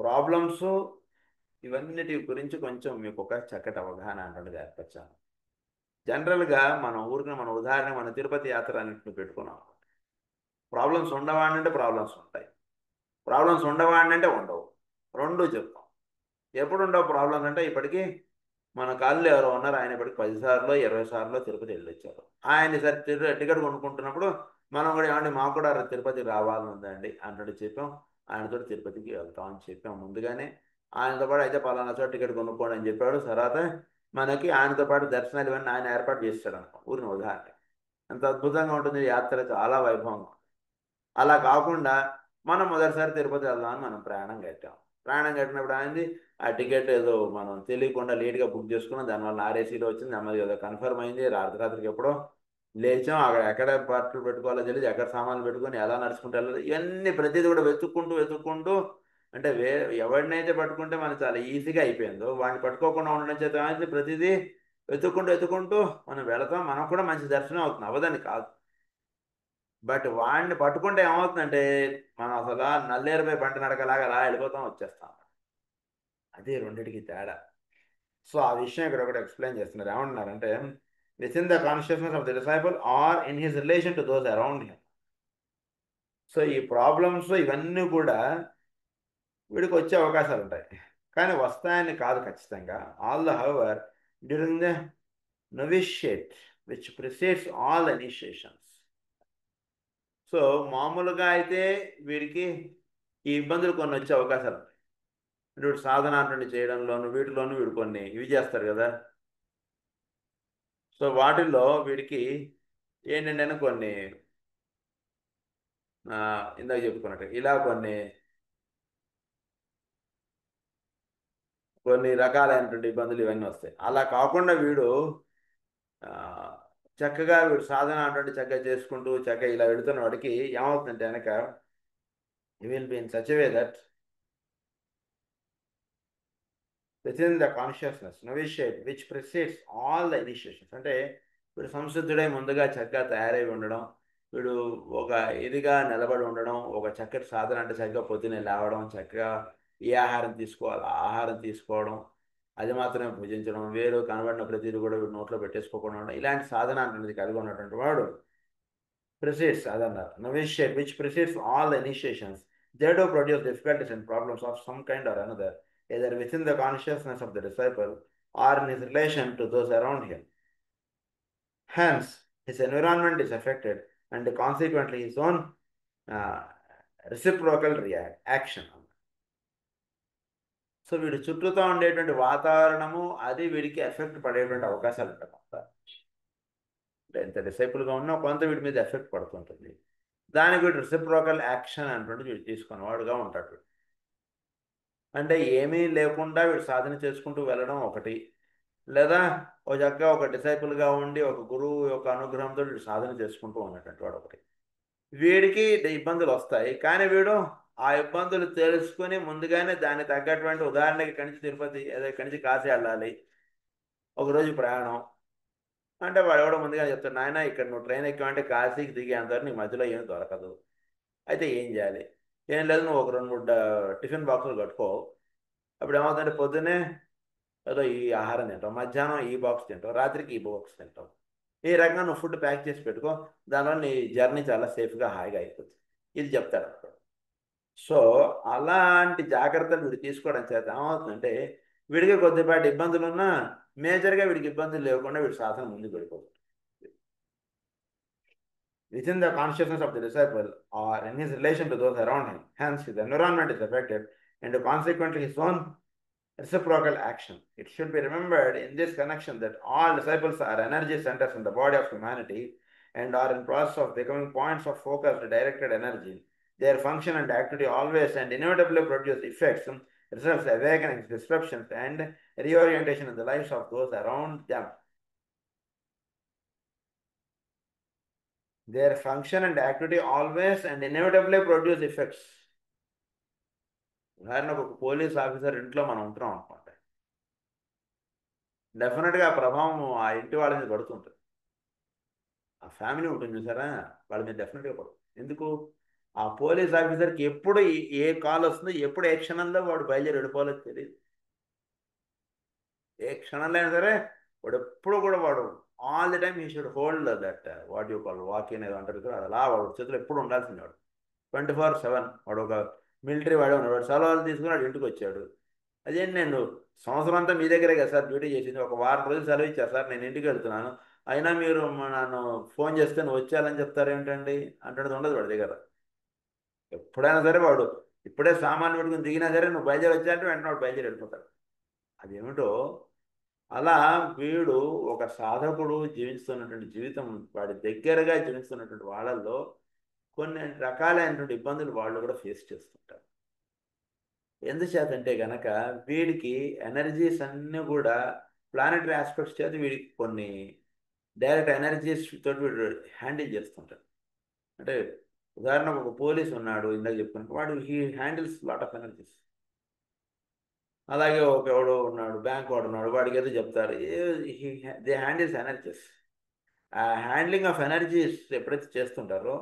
problems ఇవన్నిటి గురించి కొంచెం మీకు ఒక చక్కటి అవగాహన అనేది ఏర్పరచాను. జనరల్గా మన ఊరికి మన ఉదాహరణ మన తిరుపతి యాత్ర అన్నింటిని పెట్టుకున్నాం. ప్రాబ్లమ్స్ ఉండవాడిని అంటే ప్రాబ్లమ్స్ ఉంటాయి, ప్రాబ్లమ్స్ ఉండవాడిని అంటే ఉండవు, రెండు చెప్తాం. ఎప్పుడు ఉండవు ప్రాబ్లమ్స్ అంటే ఇప్పటికీ మన కాళ్ళు ఎవరో ఉన్నారు, ఆయన ఇప్పటికి 10 సార్లు 20 సార్లు తిరుపతి వెళ్ళొచ్చారు. ఆయన సరే టికెట్ కొనుక్కుంటున్నప్పుడు మనం కూడా ఏమండి మాకు కూడా తిరుపతికి రావాలని ఉందండి అన్నట్టు చెప్పాం. ఆయనతో తిరుపతికి వెళ్తాం అని చెప్పాం ముందుగానే. ఆయనతో పాటు అయితే పలానా చోట టికెట్ కొనుక్కోండి అని చెప్పాడు. తర్వాత మనకి ఆయనతో పాటు దర్శనాలు ఇవన్నీ ఆయన ఏర్పాటు చేస్తాడు అనుకో, ఊరిని ఉదాహరణ. అంత అద్భుతంగా ఉంటుంది యాత్ర, చాలా వైభవంగా. అలా కాకుండా మనం మొదటిసారి తిరుపతి వెళ్దామని మనం ప్రయాణం కట్టినప్పుడు ఆయనది ఆ టికెట్ ఏదో మనం తెలియకుండా లేట్గా బుక్ చేసుకున్నాం, దానివల్ల ఆర్ఏసీలో వచ్చింది, నెమ్మది ఏదో కన్ఫర్మ్ అయింది. రాత్రికి ఎప్పుడో లేచాం, అక్కడ ఎక్కడ పార్ట్లు పెట్టుకోవాలో తెలియదు, ఎక్కడ సామాన్లు పెట్టుకొని ఎలా నడుచుకుంటూ వెళ్ళాలి, ఇవన్నీ ప్రతిదీ కూడా వెతుక్కుంటూ అంటే ఎవరినైతే పట్టుకుంటే మనకు చాలా ఈజీగా అయిపోయిందో వాడిని పట్టుకోకుండా ఉండడం చేత అయితే ప్రతిదీ వెతుక్కుంటూ మనం వెళతాం, మనకు కూడా మంచి దర్శనం అవుతుంది, అవదని కాదు. బట్ వాడిని పట్టుకుంటే ఏమవుతుందంటే మనం అసలు నల్లేరుపై పంట నడకలాగా అలా వెళ్ళిపోతాం వచ్చేస్తాం. అదే రెండిటికి తేడా. సో ఆ విషయం ఇక్కడ ఒకటి ఎక్స్ప్లెయిన్ చేస్తున్నారు. ఏమంటున్నారంటే within the consciousness of the disciple or in his relation to those around him. So ఈ ప్రాబ్లమ్స్ ఇవన్నీ కూడా వీడికి వచ్చే అవకాశాలు ఉంటాయి, కానీ వస్తాయని కాదు ఖచ్చితంగా. All the hour during the novitiate which precedes all initiations. So మామూలుగా అయితే వీడికి ఈ ఇబ్బందులు కొన్ని వచ్చే అవకాశాలు ఉంటాయి. వీడు సాధన అటువంటి చేయడంలోను వీటిలోనూ వీడు కొన్ని ఇవి చేస్తారు కదా. సో వాటిల్లో వీడికి ఏంటంటే కొన్ని ఇందాక చెప్పుకున్నట్టు ఇలా కొన్ని కొన్ని రకాలైనటువంటి ఇబ్బందులు ఇవన్నీ వస్తాయి. అలా కాకుండా వీడు ఆ, చక్కగా వీడు సాధన అటువంటి చక్కగా చేసుకుంటూ చక్కగా ఇలా వెళుతున్న వాడికి ఏమవుతుందంటే కనుక he will be in such a way that within the consciousness novitiate which precedes all the initiations. అంటే వీడు సంసిద్ధుడై ముందుగా చక్కగా తయారై ఉండడం, వీడు ఒక ఇదిగా నిలబడి ఉండడం, ఒక చక్కటి సాధన అంటే చక్కగా పొద్దున్నే లేవడం, చక్కగా ఏ ఆహారం తీసుకోవాలి ఆ ఆహారం తీసుకోవడం, అది మాత్రమే భుజించడం, వేరు కనబడిన ప్రతిదీ కూడా వీడు నోట్లో పెట్టేసుకోకుండా ఉండడం, ఇలాంటి సాధన అనేది కలిగి ఉన్నటువంటి వాడు precedes adana novitiate which precedes all the initiations. They do produce difficulties and problems of some kind or another, either within the consciousness of the disciple or in his relation to those around him. Hence his environment is affected and consequently his own uh, reciprocal action. So వీడి చుట్టూతో ఉండేటువంటి వాతావరణము అది వీడికి effect పడేటువంటి అవకాశాలు ఉంటాయి. ఎంత డిసైపుల్గా ఉన్నా కొంత వీడి మీద ఎఫెక్ట్ పడుతుంటుంది. దానికి వీడు రెసిప్రోకల్ యాక్షన్ అంటుంటే వీడు తీసుకునేవాడుగా ఉంటాడు. అంటే ఏమీ లేకుండా వీడు సాధన చేసుకుంటూ వెళ్ళడం ఒకటి, లేదా ఒక చక్కగా ఒక డిసైపుల్గా ఉండి ఒక గురువు యొక్క అనుగ్రహంతో వీడు సాధన చేసుకుంటూ ఉన్నటువంటి వాడు ఒకటి. వీడికి ఇబ్బందులు వస్తాయి, కానీ వీడు ఆ ఇబ్బందులు తెలుసుకుని ముందుగానే దానికి తగ్గటువంటి, ఉదాహరణకి ఇక్కడి నుంచి తిరుపతి ఏదో ఇక్కడి నుంచి కాశీ వెళ్ళాలి, ఒకరోజు ప్రయాణం అంటే వాడు ఎవడో ముందుగా చెప్తాడు, నాయన ఇక్కడ నువ్వు ట్రైన్ ఎక్కామంటే కాశీకి దిగేంతవరకు నీ మధ్యలో ఏమి దొరకదు, అయితే ఏం చేయాలి? ఏం లేదు, నువ్వు ఒక 2-3 టిఫిన్ బాక్సులు కట్టుకో. అప్పుడు ఏమవుతుందంటే పొద్దున్నే ఏదో ఈ ఆహారం తింటావు, మధ్యాహ్నం ఈ బాక్స్ తింటావు, రాత్రికి ఈ బాక్స్ తింటావు. ఈ రకంగా నువ్వు ఫుడ్ ప్యాక్ చేసి పెట్టుకో, దానివల్ల నీ జర్నీ చాలా సేఫ్గా హాయిగా అయిపోతుంది. ఇది చెప్తాడు అక్కడ. సో అలాంటి జాగ్రత్తలు వీడు తీసుకోవడం చేత ఏమవుతుందంటే వీడికి కొద్దిపాటి ఇబ్బందులు ఉన్నా మేజర్గా వీడికి ఇబ్బందులు లేకుండా వీడి సాధన ముందుకు వెళ్ళిపోతుంది. Within the consciousness of the disciple or in his relation to those around him. Hence, his environment is affected and consequently his own reciprocal action. It should be remembered in this connection that all disciples are energy centers in the body of humanity and are in process of becoming points of focused directed energy. Their function and activity always and inevitably produce effects, results, awakenings, disruptions, and reorientation in the lives of those around them. Their function and activity always and inevitably produce effects. ఉదాహరణకు ఒక police officer ఇంట్లో మనం ఉంటున్నాం అనుకోండి, డెఫినెట్గా ఆ ప్రభావం ఆ ఇంటి వాళ్ళ మీద పడుతుంటుంది. ఆ ఫ్యామిలీ ఉంటుంది చూసారా, వాళ్ళ మీద డెఫినెట్గా పడుతుంది. ఎందుకు? ఆ పోలీస్ ఆఫీసర్కి ఎప్పుడు ఏ కాల్ వస్తుందో, ఎప్పుడు ఏ క్షణంలో వాడు బయలుదేరి వెళ్ళిపోవాలో తెలియదు. ఏ క్షణంలో అయినా సరే వాడు ఎప్పుడు కూడా వాడు all the time he should hold that what you call walk in ఏదో అంటారు కదా, అలా వాడు చేతిలో ఎప్పుడు ఉండాల్సింది. వాడు 24/7 వాడు ఒక మిలిటరీ వాడే ఉన్నాడు. వాడు సెలవులు తీసుకుని వాడు ఇంటికి వచ్చాడు. అదేంటి, నేను సంవత్సరం అంతా మీ దగ్గరే కదా సార్ డ్యూటీ చేసింది, ఒక వారం రోజులు సెలవు ఇచ్చారు సార్, నేను ఇంటికి వెళ్తున్నాను, అయినా మీరు నన్ను ఫోన్ చేస్తే నువ్వు వచ్చేయాలని చెప్తారు ఏంటండి అంటున్నది ఉండదు వాడి దగ్గర. ఎప్పుడైనా సరే వాడు ఇప్పుడే సామాన్లు పెట్టుకుని దిగినా సరే నువ్వు బయలుదేరి వచ్చాయంటే వెంటనే వాడు బయలుదేరి వెళ్ళిపోతాడు. అదేమిటో అలా వీడు ఒక సాధకుడు జీవిస్తున్నటువంటి జీవితం, వాడి దగ్గరగా జీవిస్తున్నటువంటి వాళ్ళల్లో కొన్ని రకాలైనటువంటి ఇబ్బందులు వాళ్ళు కూడా ఫేస్ చేస్తుంటారు. ఎందుచేతంటే గనక వీడికి ఎనర్జీస్ అన్నీ కూడా ప్లానెటరీ ఆస్పెక్ట్స్ చేత వీడికి కొన్ని డైరెక్ట్ ఎనర్జీస్ తోటి వీడు హ్యాండిల్ చేస్తుంటాడు. అంటే ఉదాహరణకు ఒక పోలీస్ ఉన్నాడు, ఇందాక చెప్పుకున్నట్టు వాడు he handles lot of energies. అలాగే ఒక ఎవడో ఉన్నాడు, బ్యాంక్ వాడు ఉన్నాడు, వాడికి ఏదో చెప్తారు, దే హ్యాండిల్స్ ఎనర్జీస్. ఆ హ్యాండ్లింగ్ ఆఫ్ ఎనర్జీస్ ఎప్పుడైతే చేస్తుంటారో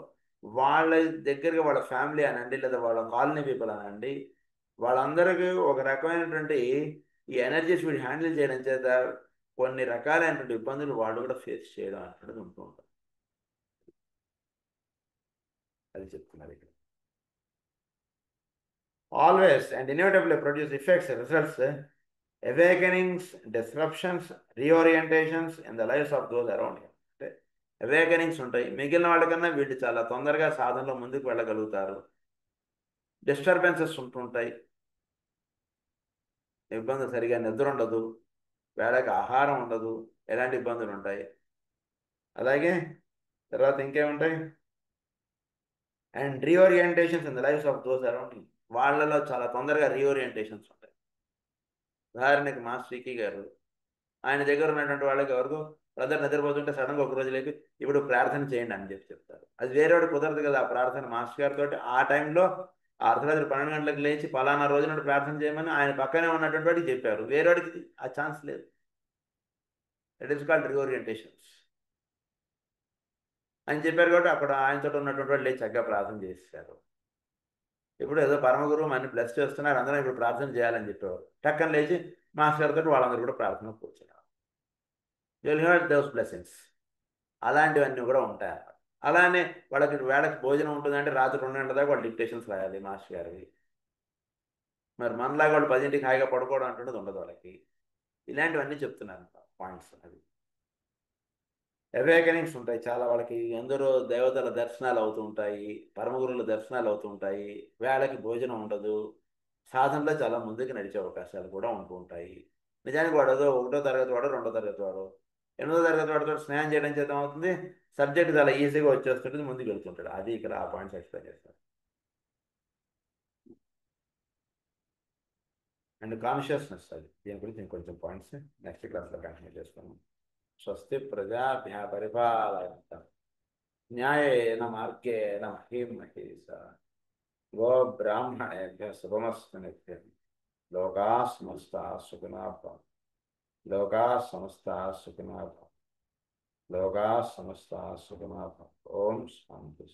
వాళ్ళ దగ్గరగా వాళ్ళ ఫ్యామిలీ అనండి లేదా వాళ్ళ కాలనీ పీపుల్ అనండి, వాళ్ళందరికీ ఒక రకమైనటువంటి ఈ ఎనర్జీస్ వీడు హ్యాండిల్ చేయడం చేత కొన్ని రకాలైనటువంటి ఇబ్బందులు వాళ్ళు కూడా ఫేస్ చేయడం అనేది ఉంటూ ఉంటారు. అది చెప్తున్నారు ఇక్కడ. Always and inevitably produce effects results awakenings, disruptions, reorientations in the lives of those around him. అంటే అవేకనింగ్స్ ఉంటాయి, మిగిలిన వాళ్ళకన్నా వీళ్ళు చాలా తొందరగా సాధనలో ముందుకు వెళ్ళగలుగుతారు. డిస్టర్బెన్సెస్ ఉంటుంటాయి, ఇబ్బంది, సరిగా నిద్ర ఉండదు, వేళకి ఆహారం ఉండదు, ఎలాంటి ఇబ్బందులు ఉంటాయి. అలాగే తర్వాత ఇంకేముంటాయి, and reorientations in the lives of those around him. వాళ్ళలో చాలా తొందరగా రీఓరియంటేషన్స్ ఉంటాయి. ఉదాహరణకి మాస్టర్ సికి గారు, ఆయన దగ్గర ఉన్నటువంటి వాళ్ళకి ఎవరికో బ్రదర్ నిద్రపోతుంటే సడన్గా ఒక రోజు లేపి ఇప్పుడు ప్రార్థన చేయండి అని చెప్తారు. అది వేరేవాడు కుదరదు కదా ఆ ప్రార్థన. మాస్టర్ గారితో ఆ టైంలో ఆ అర్ధరాత్రి 12 గంటలకు లేచి పలానా రోజు నుండి ప్రార్థన చేయమని ఆయన పక్కనే ఉన్నటువంటి వాడికి చెప్పారు, వేరేవాడికి ఆ ఛాన్స్ లేదు. ఇట్ ఈస్ కాల్డ్ రీఓరియంటేషన్స్ అని చెప్పారు. కాబట్టి అక్కడ ఆయనతో ఉన్నటువంటి వాళ్ళు లేచి చక్కగా ప్రార్థన చేశారు. ఇప్పుడు ఏదో పరమగురువు మన బ్లెస్ చేస్తున్నారు, అందరం ఇప్పుడు ప్రార్థన చేయాలని చెప్పేవారు. టక్కన లేచి మాస్టర్ గారితో వాళ్ళందరూ కూడా ప్రార్థన కూర్చున్నారు. You will have those blessings. అలాంటివన్నీ కూడా ఉంటాయి అన్నమాట. అలానే వాళ్ళకి వేళకి భోజనం ఉంటుందంటే రాత్రి 2 గంటల దాకా వాళ్ళు డిక్టేషన్స్ రాయాలి మాస్టర్ గారికి. మరి మనలాగా వాళ్ళు 10ంటికి హాయిగా పడుకోవడం అంటున్నది ఉండదు వాళ్ళకి. ఇలాంటివన్నీ చెప్తున్నారు పాయింట్స్. అది అవేకనింగ్స్ ఉంటాయి చాలా వాళ్ళకి. ఎందరో దేవతల దర్శనాలు అవుతూ ఉంటాయి, పరమగురుల దర్శనాలు అవుతూ ఉంటాయి, వేళకి భోజనం ఉండదు, సాధనలో చాలా ముందుకు నడిచే అవకాశాలు కూడా ఉంటూ ఉంటాయి. నిజానికి వాడు ఏదో 1వ తరగతి వాడు, 2వ తరగతి వాడు, 8వ తరగతి వాడితో స్నేహం చేయడం చేత అవుతుంది, సబ్జెక్ట్ చాలా ఈజీగా వచ్చేస్తుంటుంది, ముందుకు వెళ్తుంటాడు. అది ఇక్కడ ఆ పాయింట్స్ ఎక్స్ప్లెయిన్ చేస్తారు. అండ్ కాన్షియస్నెస్, అది దీని గురించి ఇంకొంచెం పాయింట్స్ నెక్స్ట్ క్లాస్లో కంటిన్యూ చేస్తాను. స్వస్తి ప్రజాభ్య పరిపాలయంతాం న్యాయేన మార్గేణ మహీం మహీషా గో బ్రాహ్మణేభ్య శుభమస్తు నిత్యం. లోకా సమస్తా సుఖినో భవంతు. లోకా సమస్తా సుఖినో భవంతు. లోకా సమస్తా సుఖినో భవంతు. ఓం శాంతి.